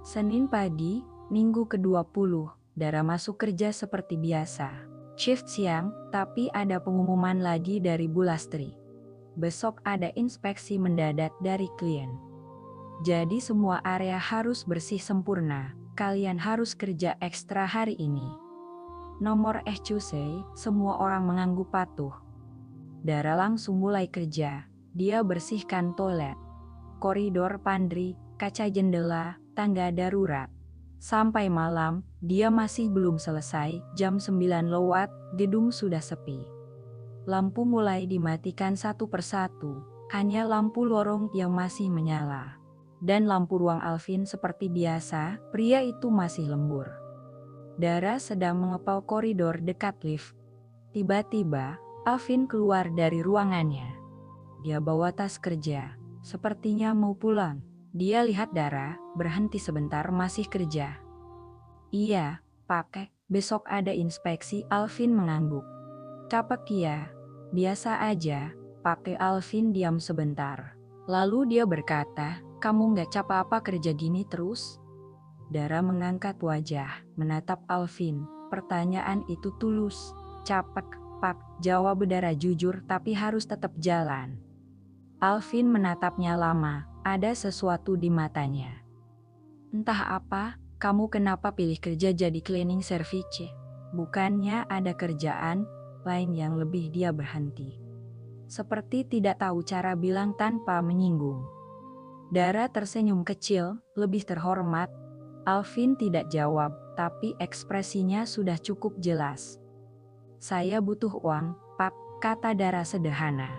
Senin pagi, minggu ke-20, Dara masuk kerja seperti biasa. Shift siang, tapi ada pengumuman lagi dari Bu Lastri. Besok ada inspeksi mendadak dari klien. Jadi semua area harus bersih sempurna. Kalian harus kerja ekstra hari ini. Nomor Cusei, semua orang mengangguk patuh. Dara langsung mulai kerja. Dia bersihkan toilet, koridor, pantry, kaca jendela, tangga darurat. Sampai malam, dia masih belum selesai. Jam 9 lewat, gedung sudah sepi. Lampu mulai dimatikan satu persatu. Hanya lampu lorong yang masih menyala. Dan lampu ruang Alvin seperti biasa, pria itu masih lembur. Dara sedang mengepal koridor dekat lift. Tiba-tiba, Alvin keluar dari ruangannya. Dia bawa tas kerja, sepertinya mau pulang. Dia lihat Dara, berhenti sebentar, masih kerja. Iya, Pak, besok ada inspeksi. Alvin mengangguk. Capek ya? Biasa aja, Pak. Alvin diam sebentar. Lalu dia berkata, kamu nggak capek apa kerja gini terus? Dara mengangkat wajah, menatap Alvin. Pertanyaan itu tulus. Capek, Pak, jawab Dara jujur, tapi harus tetap jalan. Alvin menatapnya lama, ada sesuatu di matanya. Entah apa, kamu kenapa pilih kerja jadi cleaning service? Bukannya ada kerjaan lain yang lebih? Dia berhenti. Seperti tidak tahu cara bilang tanpa menyinggung. Dara tersenyum kecil, lebih terhormat. Alvin tidak jawab, tapi ekspresinya sudah cukup jelas. Saya butuh uang, Pak, kata Dara sederhana.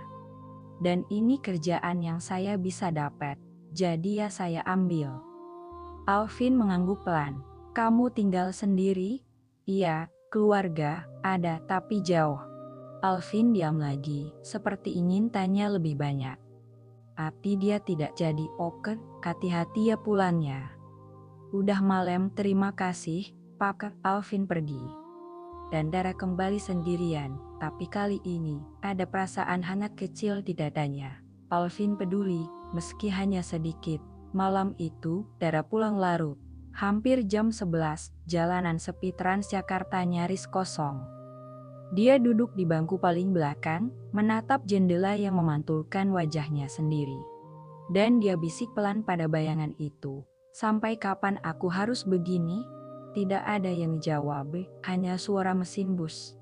Dan ini kerjaan yang saya bisa dapat, jadi ya saya ambil. Alvin mengangguk pelan. Kamu tinggal sendiri? Iya, keluarga ada tapi jauh. Alvin diam lagi, seperti ingin tanya lebih banyak. Tapi dia tidak jadi. Oke, hati-hati ya pulangnya. Udah malam, terima kasih, Pak. Alvin pergi. Dan Dara kembali sendirian, tapi kali ini ada perasaan hangat kecil di dadanya. Alvin peduli, meski hanya sedikit. Malam itu, Dara pulang larut. Hampir jam 11, jalanan sepi, Transjakarta nyaris kosong. Dia duduk di bangku paling belakang, menatap jendela yang memantulkan wajahnya sendiri. Dan dia bisik pelan pada bayangan itu. Sampai kapan aku harus begini? Tidak ada yang jawab, hanya suara mesin bus.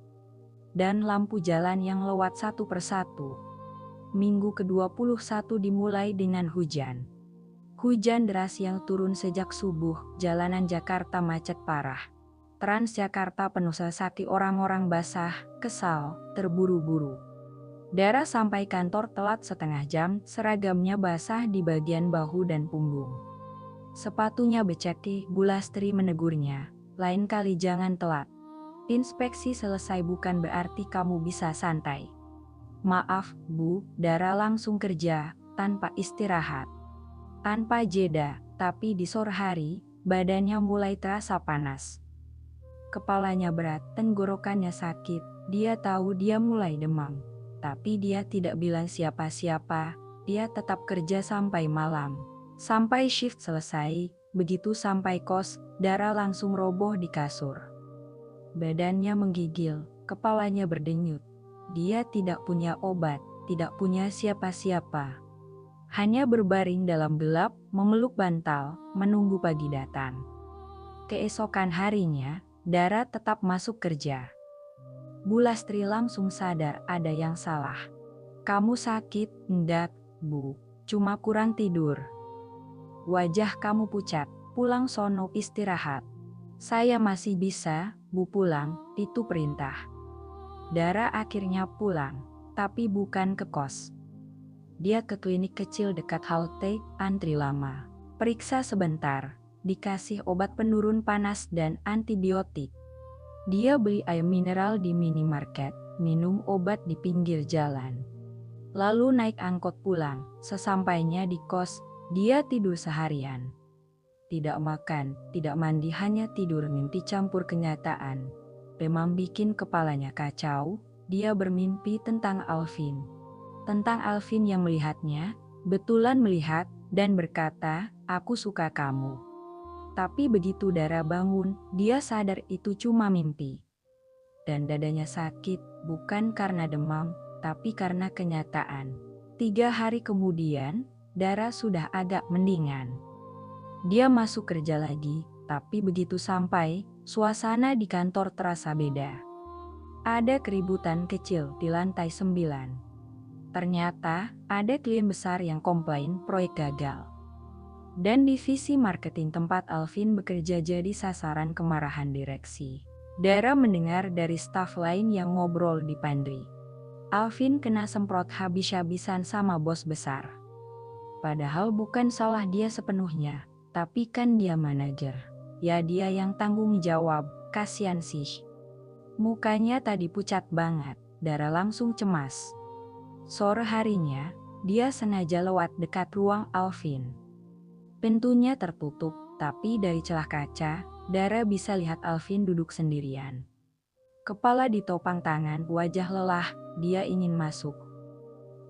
Dan lampu jalan yang lewat satu persatu. Minggu ke-21 dimulai dengan hujan. Hujan deras yang turun sejak subuh, jalanan Jakarta macet parah. Transjakarta penuh sesaki, orang-orang basah, kesal, terburu-buru. Dara sampai kantor telat setengah jam, seragamnya basah di bagian bahu dan punggung. Sepatunya becek. Bu Lastri menegurnya, lain kali jangan telat. Inspeksi selesai bukan berarti kamu bisa santai. Maaf, Bu. Dara langsung kerja, tanpa istirahat. Tanpa jeda, tapi di sore hari, badannya mulai terasa panas. Kepalanya berat, tenggorokannya sakit, dia tahu dia mulai demam. Tapi dia tidak bilang siapa-siapa, dia tetap kerja sampai malam. Sampai shift selesai, Begitu sampai kos, Dara langsung roboh di kasur. Badannya menggigil, kepalanya berdenyut. Dia tidak punya obat, tidak punya siapa-siapa. Hanya berbaring dalam gelap, memeluk bantal, menunggu pagi datang. Keesokan harinya, Dara tetap masuk kerja. Bu Lastri langsung sadar ada yang salah. "Kamu sakit?" "Enggak, Bu. Cuma kurang tidur." "Wajah kamu pucat. Pulang sono istirahat." "Saya masih bisa, Bu pulang, itu perintah." Dara akhirnya pulang, tapi bukan ke kos. Dia ke klinik kecil dekat halte, antri lama. Periksa sebentar, dikasih obat penurun panas dan antibiotik. Dia beli air mineral di minimarket, minum obat di pinggir jalan. Lalu naik angkot pulang. Sesampainya di kos, dia tidur seharian. Tidak makan, tidak mandi, hanya tidur mimpi campur kenyataan. Memang bikin kepalanya kacau. Dia bermimpi tentang Alvin. Tentang Alvin yang melihatnya, betulan melihat, dan berkata, "Aku suka kamu." Tapi begitu Dara bangun, dia sadar itu cuma mimpi. Dan dadanya sakit, bukan karena demam, tapi karena kenyataan. 3 hari kemudian, Dara sudah agak mendingan. Dia masuk kerja lagi, tapi begitu sampai, suasana di kantor terasa beda. Ada keributan kecil di lantai 9. Ternyata, ada klien besar yang komplain proyek gagal. Dan divisi marketing tempat Alvin bekerja jadi sasaran kemarahan direksi. Dara mendengar dari staf lain yang ngobrol di pantry. Alvin kena semprot habis-habisan sama bos besar. Padahal bukan salah dia sepenuhnya, tapi kan dia manajer. Ya dia yang tanggung jawab, kasihan sih. Mukanya tadi pucat banget, Dara langsung cemas. Sore harinya, dia sengaja lewat dekat ruang Alvin. Pintunya tertutup, tapi dari celah kaca, Dara bisa lihat Alvin duduk sendirian. Kepala ditopang tangan, wajah lelah, dia ingin masuk.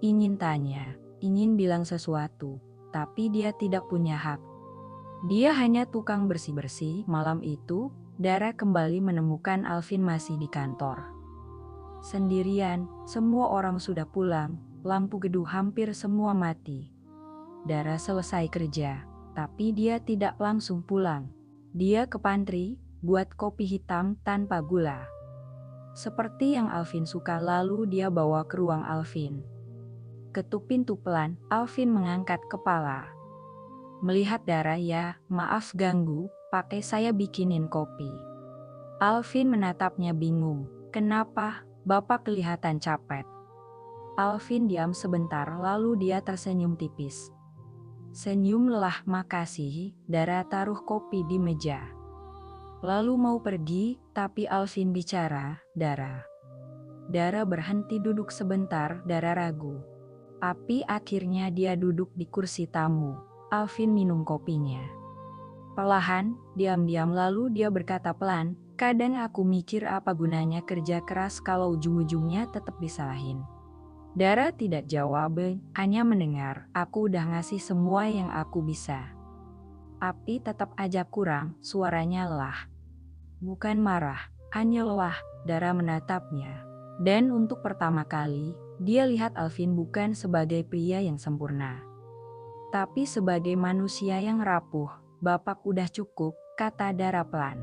Ingin tanya, ingin bilang sesuatu, tapi dia tidak punya hak. Dia hanya tukang bersih-bersih. Malam itu, Dara kembali menemukan Alvin masih di kantor. Sendirian, semua orang sudah pulang, lampu gedung hampir semua mati. Dara selesai kerja, tapi dia tidak langsung pulang. Dia ke pantry, buat kopi hitam tanpa gula. Seperti yang Alvin suka, lalu dia bawa ke ruang Alvin. Ketuk pintu pelan, Alvin mengangkat kepala. Melihat Dara, "Ya, maaf ganggu, pakai saya bikinin kopi." Alvin menatapnya bingung. "Kenapa? Bapak kelihatan capek." Alvin diam sebentar, lalu dia tersenyum tipis. Senyum lelah. "Makasih." Dara taruh kopi di meja. Lalu mau pergi, tapi Alvin bicara, "Dara." Dara berhenti duduk sebentar, Dara ragu. Tapi akhirnya dia duduk di kursi tamu. Alvin minum kopinya. Perlahan, diam-diam, lalu dia berkata pelan, "Kadang aku mikir apa gunanya kerja keras kalau ujung-ujungnya tetap disalahin." Dara tidak jawab, hanya mendengar. "Aku udah ngasih semua yang aku bisa." Tapi tetap aja kurang, suaranya lelah. Bukan marah, hanya lelah. Dara menatapnya. Dan untuk pertama kali, dia lihat Alvin bukan sebagai pria yang sempurna, tapi sebagai manusia yang rapuh. "Bapak udah cukup," kata Dara pelan.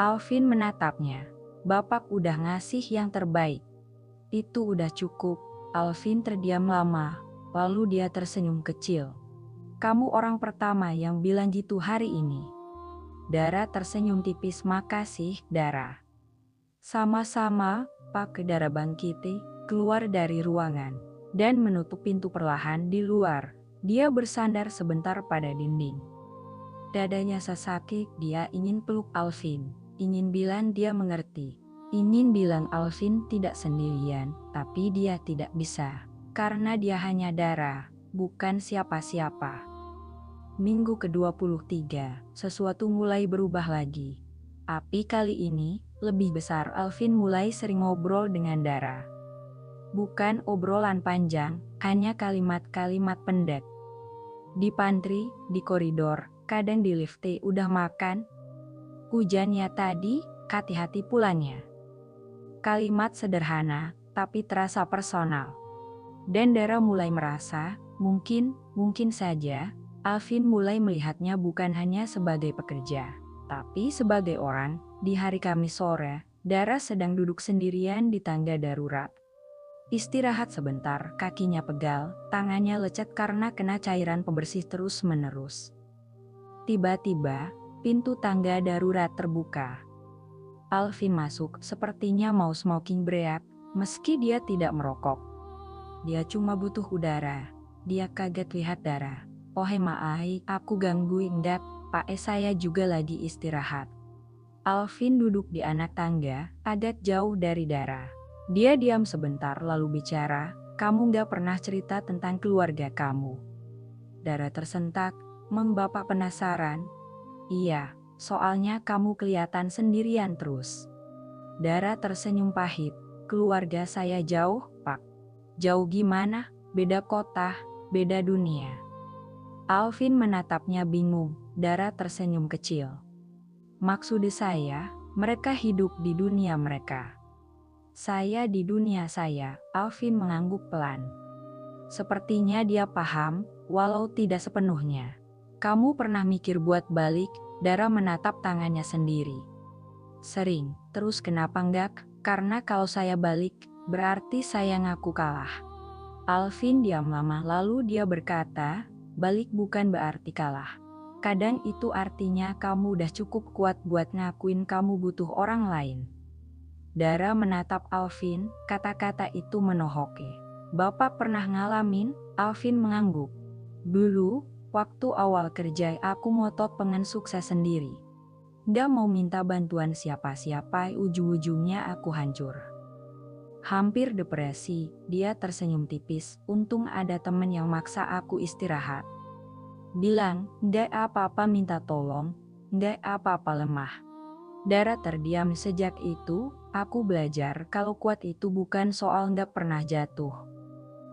Alvin menatapnya. "Bapak udah ngasih yang terbaik. Itu udah cukup." Alvin terdiam lama, lalu dia tersenyum kecil. "Kamu orang pertama yang bilang gitu hari ini." Dara tersenyum tipis. "Makasih, Dara." "Sama-sama, Pak." Dara bangkit, keluar dari ruangan, dan menutup pintu perlahan di luar. Dia bersandar sebentar pada dinding. Dadanya sesak, dia ingin peluk Alvin, ingin bilang dia mengerti, ingin bilang Alvin tidak sendirian, tapi dia tidak bisa, karena dia hanya Dara, bukan siapa-siapa. Minggu ke-23, sesuatu mulai berubah lagi. Tapi kali ini, lebih besar. Alvin mulai sering ngobrol dengan Dara. Bukan obrolan panjang, hanya kalimat-kalimat pendek. Di pantry, di koridor, kadang di lift udah makan. Hujannya tadi, hati-hati pulangnya. Kalimat sederhana, tapi terasa personal. Dan Dara mulai merasa, mungkin saja, Alvin mulai melihatnya bukan hanya sebagai pekerja, tapi sebagai orang. Di hari Kamis sore, Dara sedang duduk sendirian di tangga darurat. Istirahat sebentar, kakinya pegal, tangannya lecet karena kena cairan pembersih terus-menerus. Tiba-tiba, pintu tangga darurat terbuka. Alvin masuk, sepertinya mau smoking break, meski dia tidak merokok. Dia cuma butuh udara. Dia kaget lihat Dara. "Oh maaf, aku gangguin Dak, Pak saya juga lagi istirahat." Alvin duduk di anak tangga, agak jauh dari Dara. Dia diam sebentar lalu bicara, "Kamu gak pernah cerita tentang keluarga kamu." Dara tersentak, "Bapak penasaran?" "Iya, soalnya kamu kelihatan sendirian terus." Dara tersenyum pahit, "Keluarga saya jauh, Pak." "Jauh gimana? Beda kota, beda dunia." Alvin menatapnya bingung. Dara tersenyum kecil. "Maksud saya, mereka hidup di dunia mereka. Saya di dunia saya." Alvin mengangguk pelan. Sepertinya dia paham, walau tidak sepenuhnya. "Kamu pernah mikir buat balik?" Dara menatap tangannya sendiri. "Sering, terus kenapa enggak? Karena kalau saya balik, berarti saya ngaku kalah." Alvin diam lama lalu dia berkata, "Balik bukan berarti kalah. Kadang itu artinya kamu udah cukup kuat buat ngakuin kamu butuh orang lain." Dara menatap Alvin, kata-kata itu menohoknya. "Bapak pernah ngalamin?" Alvin mengangguk. "Dulu, waktu awal kerja aku ngotot pengen sukses sendiri. Nggak mau minta bantuan siapa-siapa, ujung-ujungnya aku hancur. Hampir depresi." Dia tersenyum tipis, "Untung ada temen yang maksa aku istirahat. Bilang, nggak apa-apa minta tolong, nggak apa-apa lemah." Dara terdiam. "Sejak itu, aku belajar kalau kuat itu bukan soal nggak pernah jatuh,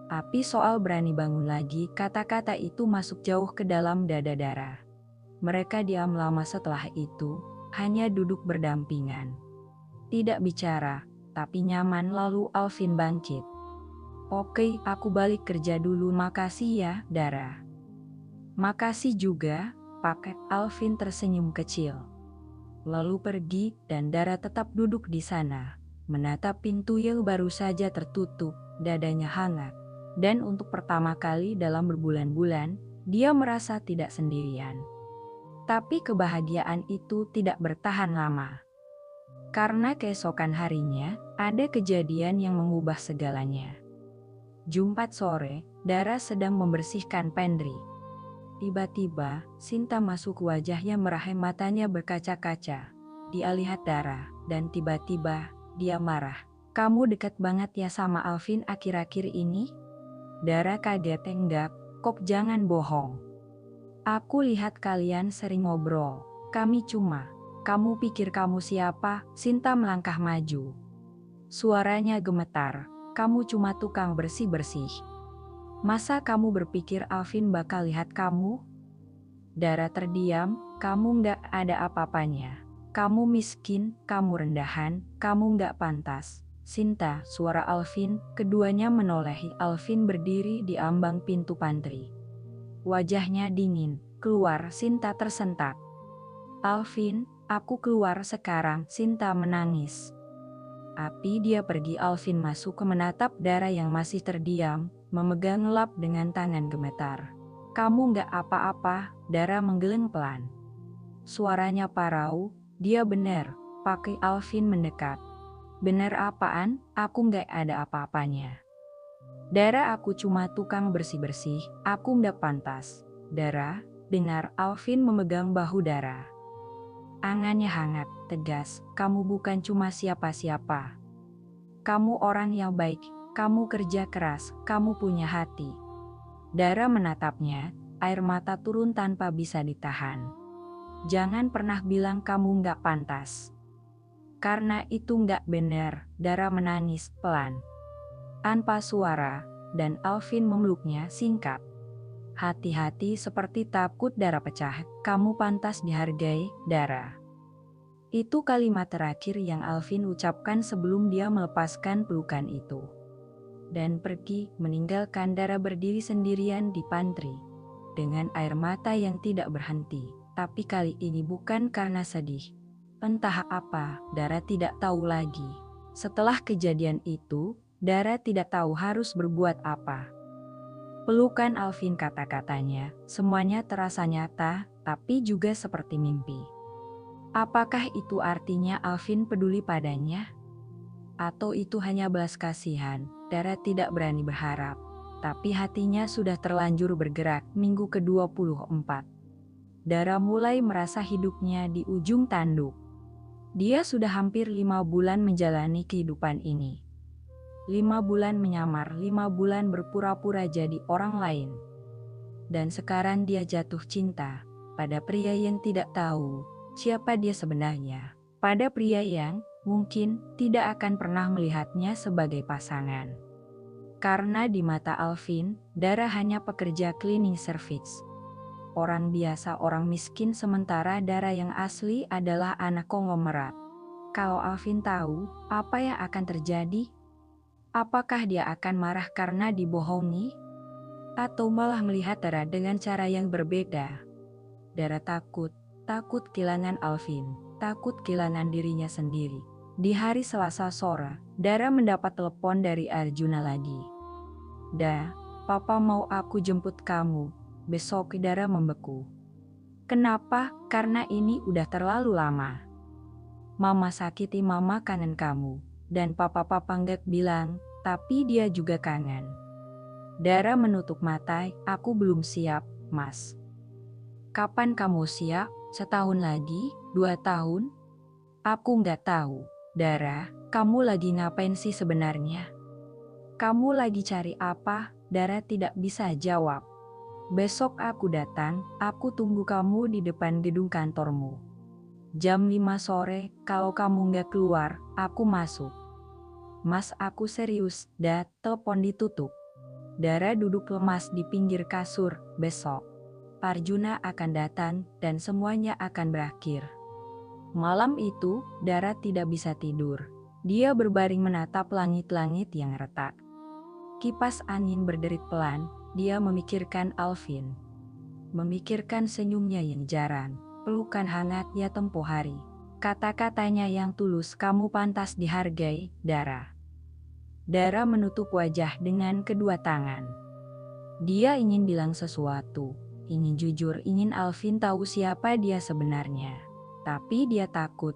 tapi soal berani bangun lagi." Kata-kata itu masuk jauh ke dalam dada Dara. Mereka diam lama setelah itu, hanya duduk berdampingan. Tidak bicara, tapi nyaman. Lalu Alvin bangkit. "Oke, aku balik kerja dulu. Makasih ya, Dara." "Makasih juga, Pak." Alvin tersenyum kecil. Lalu pergi, dan Dara tetap duduk di sana, menatap pintu yang baru saja tertutup, dadanya hangat. Dan untuk pertama kali dalam berbulan-bulan, dia merasa tidak sendirian. Tapi kebahagiaan itu tidak bertahan lama. Karena keesokan harinya, ada kejadian yang mengubah segalanya. Jumat sore, Dara sedang membersihkan pantry. Tiba-tiba, Sinta masuk, wajahnya merah, matanya berkaca-kaca. Dia lihat Dara, dan tiba-tiba, dia marah. "Kamu dekat banget ya sama Alvin akhir-akhir ini?" Dara kaget. "Enggak, kok, jangan bohong. Aku lihat kalian sering ngobrol. Kami cuma..." "Kamu pikir kamu siapa?" Sinta melangkah maju. Suaranya gemetar. "Kamu cuma tukang bersih-bersih. Masa kamu berpikir Alvin bakal lihat kamu?" Dara terdiam. "Kamu nggak ada apa-apanya. Kamu miskin, kamu rendahan, kamu nggak pantas." "Sinta," suara Alvin. Keduanya menoleh. Alvin berdiri di ambang pintu pantry. Wajahnya dingin. "Keluar!" Sinta tersentak. "Alvin, aku keluar sekarang." Sinta menangis. Tapi dia pergi. Alvin masuk, menatap Dara yang masih terdiam, memegang lap dengan tangan gemetar. "Kamu nggak apa-apa?" Dara menggeleng pelan. Suaranya parau. "Dia benar, pakai." Alvin mendekat. "Benar apaan? Aku nggak ada apa-apanya." "Dara, aku cuma tukang bersih-bersih, aku nggak pantas." "Dara, dengar." Alvin memegang bahu Dara. Angannya hangat, tegas. "Kamu bukan cuma siapa-siapa. Kamu orang yang baik, kamu kerja keras, kamu punya hati." Dara menatapnya, air mata turun tanpa bisa ditahan. "Jangan pernah bilang kamu nggak pantas. Karena itu nggak benar." Dara menangis pelan, tanpa suara, dan Alvin memeluknya singkat. Hati-hati seperti takut darah pecah, kamu pantas dihargai, Dara. Itu kalimat terakhir yang Alvin ucapkan sebelum dia melepaskan pelukan itu. Dan pergi, meninggalkan Dara berdiri sendirian di pantry. Dengan air mata yang tidak berhenti, tapi kali ini bukan karena sedih. Entah apa, Dara tidak tahu lagi. Setelah kejadian itu, Dara tidak tahu harus berbuat apa. Pelukan Alvin, kata-katanya, semuanya terasa nyata, tapi juga seperti mimpi. Apakah itu artinya Alvin peduli padanya? Atau itu hanya belas kasihan? Dara tidak berani berharap. Tapi hatinya sudah terlanjur bergerak. Minggu ke-24. Dara mulai merasa hidupnya di ujung tanduk. Dia sudah hampir 5 bulan menjalani kehidupan ini. 5 bulan menyamar, 5 bulan berpura-pura jadi orang lain. Dan sekarang dia jatuh cinta pada pria yang tidak tahu siapa dia sebenarnya. Pada pria yang mungkin tidak akan pernah melihatnya sebagai pasangan. Karena di mata Alvin, Dara hanya pekerja cleaning service. Orang biasa, orang miskin, sementara Dara yang asli adalah anak konglomerat. Kalau Alvin tahu apa yang akan terjadi, apakah dia akan marah karena dibohongi? Atau malah melihat Dara dengan cara yang berbeda? Dara takut kehilangan Alvin, takut kehilangan dirinya sendiri. Di hari Selasa sore, Dara mendapat telepon dari Arjuna lagi. Papa mau aku jemput kamu. Besok. Dara membeku. Kenapa? Karena ini udah terlalu lama. Mama sakiti, mama kangen kamu. Dan papa nggak bilang, tapi dia juga kangen. Dara menutup mata. Aku belum siap, Mas. Kapan kamu siap? Setahun lagi? 2 tahun? Aku nggak tahu. Dara, kamu lagi ngapain sih sebenarnya? Kamu lagi cari apa? Dara tidak bisa jawab. Besok aku datang, aku tunggu kamu di depan gedung kantormu. Jam 5 sore, kalau kamu nggak keluar, aku masuk. Mas, aku serius. Telepon ditutup. Dara duduk lemas di pinggir kasur. Besok, Arjuna akan datang dan semuanya akan berakhir. Malam itu, Dara tidak bisa tidur. Dia berbaring menatap langit-langit yang retak. Kipas angin berderit pelan. Dia memikirkan Alvin. Memikirkan senyumnya yang jarang, pelukan hangatnya tempo hari. Kata-katanya yang tulus, kamu pantas dihargai, Dara. Dara menutup wajah dengan kedua tangan. Dia ingin bilang sesuatu, ingin jujur, ingin Alvin tahu siapa dia sebenarnya. Tapi dia takut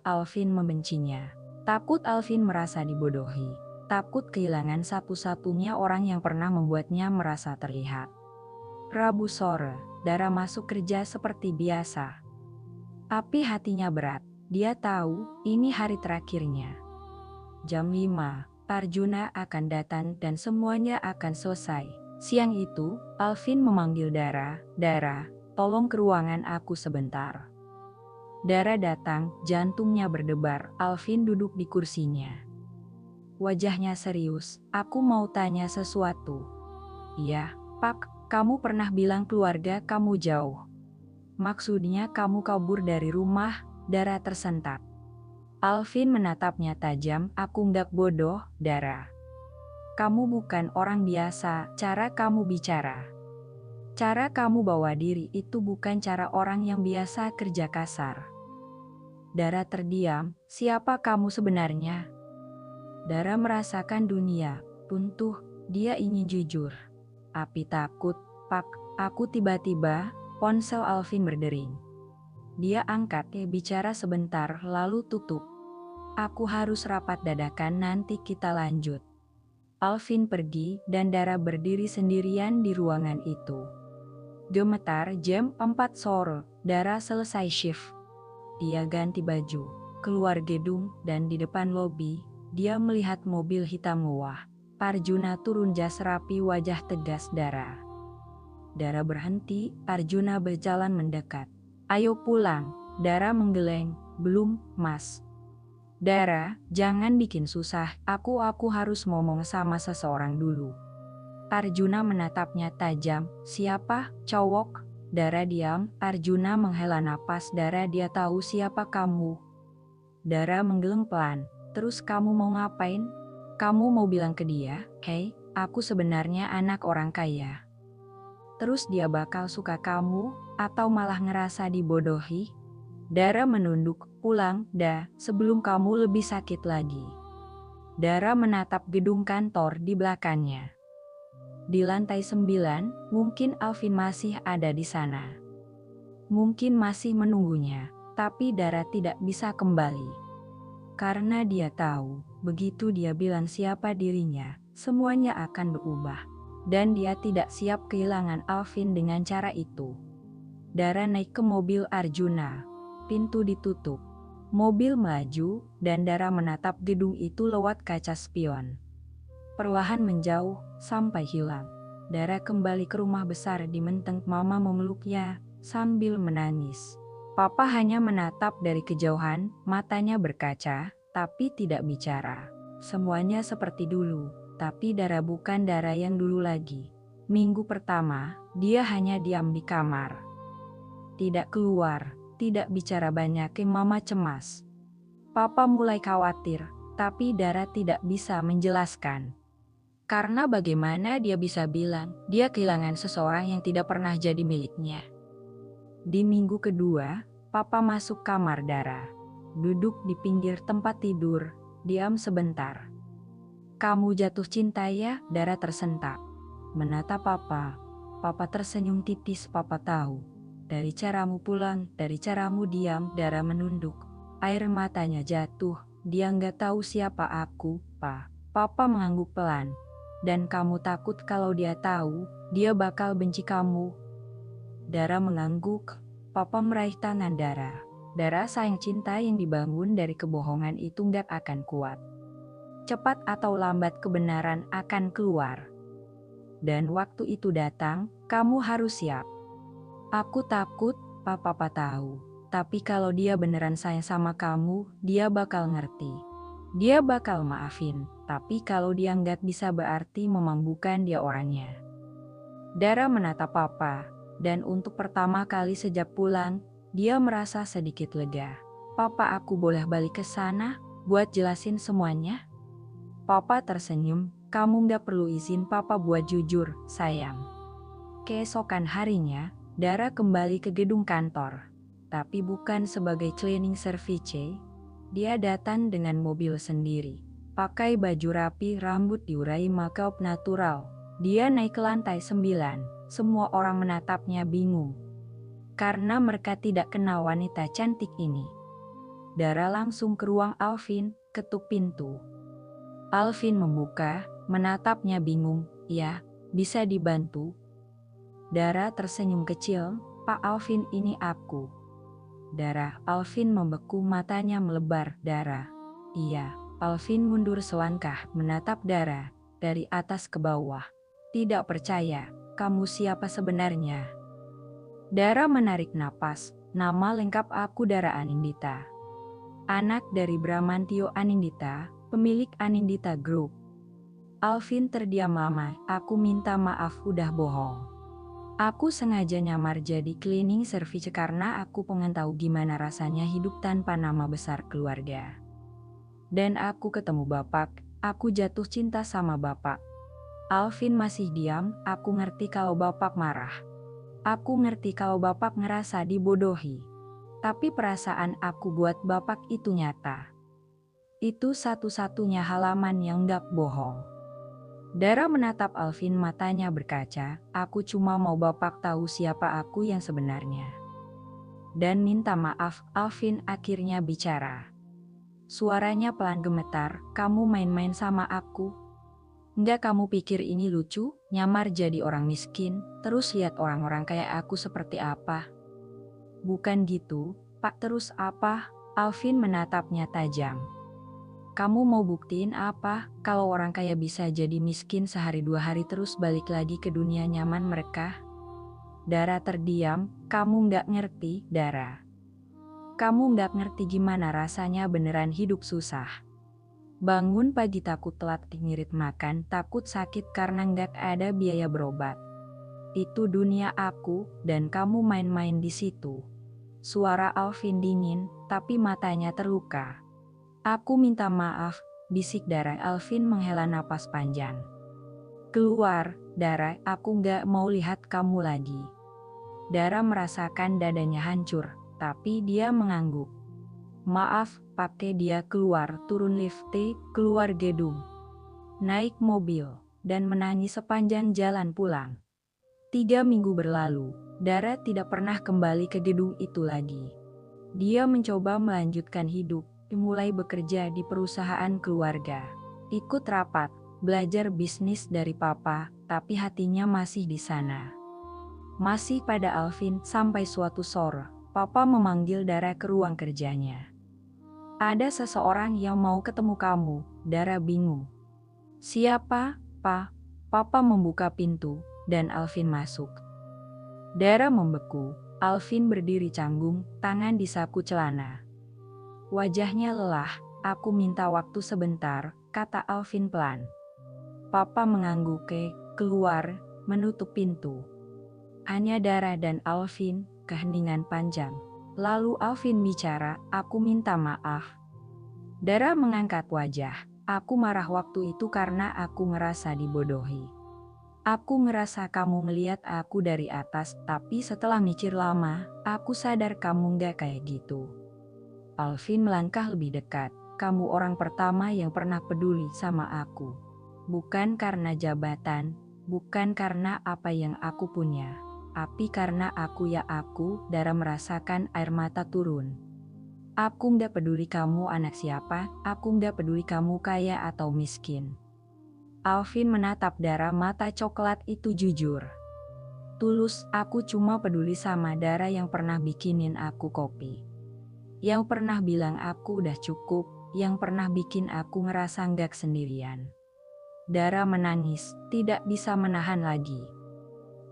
Alvin membencinya. Takut Alvin merasa dibodohi. Takut kehilangan satu-satunya orang yang pernah membuatnya merasa terlihat. Rabu sore, Dara masuk kerja seperti biasa. Tapi hatinya berat. Dia tahu ini hari terakhirnya. Jam 5, Arjuna akan datang dan semuanya akan selesai. Siang itu, Alvin memanggil Dara. Dara, tolong ke ruangan aku sebentar. Dara datang, jantungnya berdebar. Alvin duduk di kursinya. Wajahnya serius. Aku mau tanya sesuatu. Iya, Pak, kamu pernah bilang keluarga kamu jauh. Maksudnya kamu kabur dari rumah? Dara tersentak. Alvin menatapnya tajam. Aku nggak bodoh, Dara. Kamu bukan orang biasa. Cara kamu bicara, cara kamu bawa diri itu bukan cara orang yang biasa kerja kasar. Dara terdiam. Siapa kamu sebenarnya? Dara merasakan dunia runtuh. Dia ingin jujur, tapi takut. Pak, aku tiba-tiba. Ponsel Alvin berdering. Dia angkat, bicara sebentar lalu tutup. Aku harus rapat dadakan, nanti kita lanjut. Alvin pergi dan Dara berdiri sendirian di ruangan itu. Gemetar. Jam 4 sore, Dara selesai shift. Dia ganti baju, keluar gedung, dan di depan lobi, dia melihat mobil hitam mewah. Arjuna turun, jas rapi, wajah tegas Dara. Dara berhenti. Arjuna berjalan mendekat. Ayo pulang. Dara menggeleng. Belum, Mas. Dara, jangan bikin susah. Aku harus ngomong sama seseorang dulu. Arjuna menatapnya tajam. Siapa? Cowok? Dara diam. Arjuna menghela napas. Dara, dia tahu siapa kamu. Dara menggeleng pelan. Terus kamu mau ngapain? Kamu mau bilang ke dia, "Hei, aku sebenarnya anak orang kaya." Terus dia bakal suka kamu, atau malah ngerasa dibodohi? Dara menunduk. Pulang, dah, sebelum kamu lebih sakit lagi. Dara menatap gedung kantor di belakangnya. Di lantai 9, mungkin Alvin masih ada di sana. Mungkin masih menunggunya, tapi Dara tidak bisa kembali. Karena dia tahu, begitu dia bilang siapa dirinya, semuanya akan berubah. Dan dia tidak siap kehilangan Alvin dengan cara itu. Dara naik ke mobil Arjuna. Pintu ditutup. Mobil melaju, dan Dara menatap gedung itu lewat kaca spion. Perlahan menjauh, sampai hilang. Dara kembali ke rumah besar di Menteng. Mama memeluknya, sambil menangis. Papa hanya menatap dari kejauhan, matanya berkaca, tapi tidak bicara. Semuanya seperti dulu, tapi Dara bukan Dara yang dulu lagi. Minggu pertama, dia hanya diam di kamar. Tidak keluar, tidak bicara banyak. Mama cemas. Papa mulai khawatir, tapi Dara tidak bisa menjelaskan. Karena bagaimana dia bisa bilang, dia kehilangan seseorang yang tidak pernah jadi miliknya. Di minggu kedua, Papa masuk kamar Dara. Duduk di pinggir tempat tidur, diam sebentar. Kamu jatuh cinta ya? Dara tersentak. Menatap Papa. Papa tersenyum tipis. Papa tahu. Dari caramu pulang, dari caramu diam. Dara menunduk. Air matanya jatuh. Dia nggak tahu siapa aku, Pa. Papa mengangguk pelan. Dan kamu takut kalau dia tahu, dia bakal benci kamu. Dara mengangguk. Papa meraih tangan Dara. Dara, sayang, cinta yang dibangun dari kebohongan itu nggak akan kuat. Cepat atau lambat kebenaran akan keluar. Dan waktu itu datang, kamu harus siap. Aku takut, Papa tahu. Tapi kalau dia beneran sayang sama kamu, dia bakal ngerti. Dia bakal maafin. Tapi kalau dia nggak bisa, berarti memang bukan dia orangnya. Dara menatap Papa. Dan untuk pertama kali sejak pulang, dia merasa sedikit lega. Papa, aku boleh balik ke sana, buat jelasin semuanya? Papa tersenyum. Kamu nggak perlu izin Papa buat jujur, sayang. Keesokan harinya, Dara kembali ke gedung kantor. Tapi bukan sebagai cleaning service. Dia datang dengan mobil sendiri. Pakai baju rapi, rambut diurai makeup natural. Dia naik ke lantai 9. Semua orang menatapnya bingung. Karena mereka tidak kenal wanita cantik ini. Dara langsung ke ruang Alvin, ketuk pintu. Alvin membuka, menatapnya bingung. Ya, bisa dibantu? Dara tersenyum kecil. Pak Alvin, ini aku. Dara. Alvin membeku, matanya melebar. Dara. Iya. Alvin mundur selangkah, menatap Dara, dari atas ke bawah. Tidak percaya. Kamu siapa sebenarnya? Dara menarik napas. Nama lengkap aku Dara Anindita. Anak dari Bramantio Anindita, pemilik Anindita Group. Alvin terdiam lama. Aku minta maaf, udah bohong. Aku sengaja nyamar jadi cleaning service karena aku pengen tahu gimana rasanya hidup tanpa nama besar keluarga. Dan aku ketemu Bapak, aku jatuh cinta sama Bapak. Alvin masih diam. Aku ngerti kalau Bapak marah. Aku ngerti kalau Bapak ngerasa dibodohi. Tapi perasaan aku buat Bapak itu nyata. Itu satu-satunya halaman yang gak bohong. Dara menatap Alvin, matanya berkaca. Aku cuma mau Bapak tahu siapa aku yang sebenarnya. Dan minta maaf. Alvin akhirnya bicara. Suaranya pelan gemetar. Kamu main-main sama aku? Enggak, kamu pikir ini lucu? Nyamar jadi orang miskin, terus lihat orang-orang kayak aku seperti apa? Bukan gitu, Pak. Terus apa? Alvin menatapnya tajam. Kamu mau buktiin apa? Kalau orang kaya bisa jadi miskin sehari 2 hari terus balik lagi ke dunia nyaman mereka? Dara terdiam. Kamu nggak ngerti, Dara. Kamu nggak ngerti gimana rasanya beneran hidup susah. Bangun pagi takut telat ngirit makan, takut sakit karena nggak ada biaya berobat. Itu dunia aku, dan kamu main-main di situ. Suara Alvin dingin, tapi matanya terluka. Aku minta maaf, bisik Dara. Alvin menghela napas panjang. Keluar, Dara, aku nggak mau lihat kamu lagi. Dara merasakan dadanya hancur, tapi dia mengangguk. Maaf, pakai dia keluar, turun lift, keluar gedung, naik mobil, dan menangis sepanjang jalan pulang. 3 minggu berlalu, Dara tidak pernah kembali ke gedung itu lagi. Dia mencoba melanjutkan hidup, mulai bekerja di perusahaan keluarga. Ikut rapat, belajar bisnis dari papa, tapi hatinya masih di sana. Masih pada Alvin. Sampai suatu sore, papa memanggil Dara ke ruang kerjanya. Ada seseorang yang mau ketemu kamu. Dara bingung. Siapa, Pa? Papa membuka pintu, dan Alvin masuk. Dara membeku. Alvin berdiri canggung, tangan di saku celana. Wajahnya lelah. Aku minta waktu sebentar, kata Alvin pelan. Papa mengangguk, keluar, menutup pintu. Hanya Dara dan Alvin, keheningan panjang. Lalu Alvin bicara, aku minta maaf. Dara mengangkat wajah. Aku marah waktu itu karena aku ngerasa dibodohi. Aku ngerasa kamu ngeliat aku dari atas, tapi setelah mikir lama, aku sadar kamu gak kayak gitu. Alvin melangkah lebih dekat. Kamu orang pertama yang pernah peduli sama aku. Bukan karena jabatan, bukan karena apa yang aku punya, tapi karena aku ya aku. Dara merasakan air mata turun. Aku gak peduli kamu anak siapa, aku gak peduli kamu kaya atau miskin. Alvin menatap Dara, mata coklat itu jujur. Tulus, aku cuma peduli sama Dara yang pernah bikinin aku kopi. Yang pernah bilang aku udah cukup, yang pernah bikin aku ngerasa gak sendirian. Dara menangis, tidak bisa menahan lagi.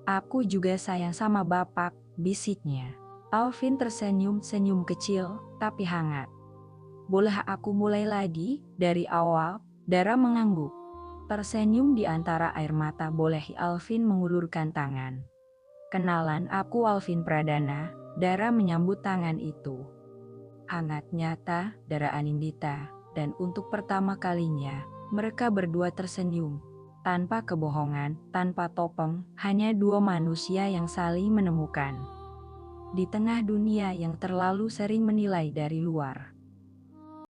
Aku juga sayang sama bapak, bisiknya. Alvin tersenyum, senyum kecil, tapi hangat. Boleh aku mulai lagi, dari awal? Dara mengangguk. Tersenyum di antara air mata. Boleh. Alvin mengulurkan tangan. Kenalan, aku Alvin Pradana. Dara menyambut tangan itu. Hangat, nyata, Dara Anindita. Dan untuk pertama kalinya, mereka berdua tersenyum. Tanpa kebohongan, tanpa topeng, hanya dua manusia yang saling menemukan. Di tengah dunia yang terlalu sering menilai dari luar.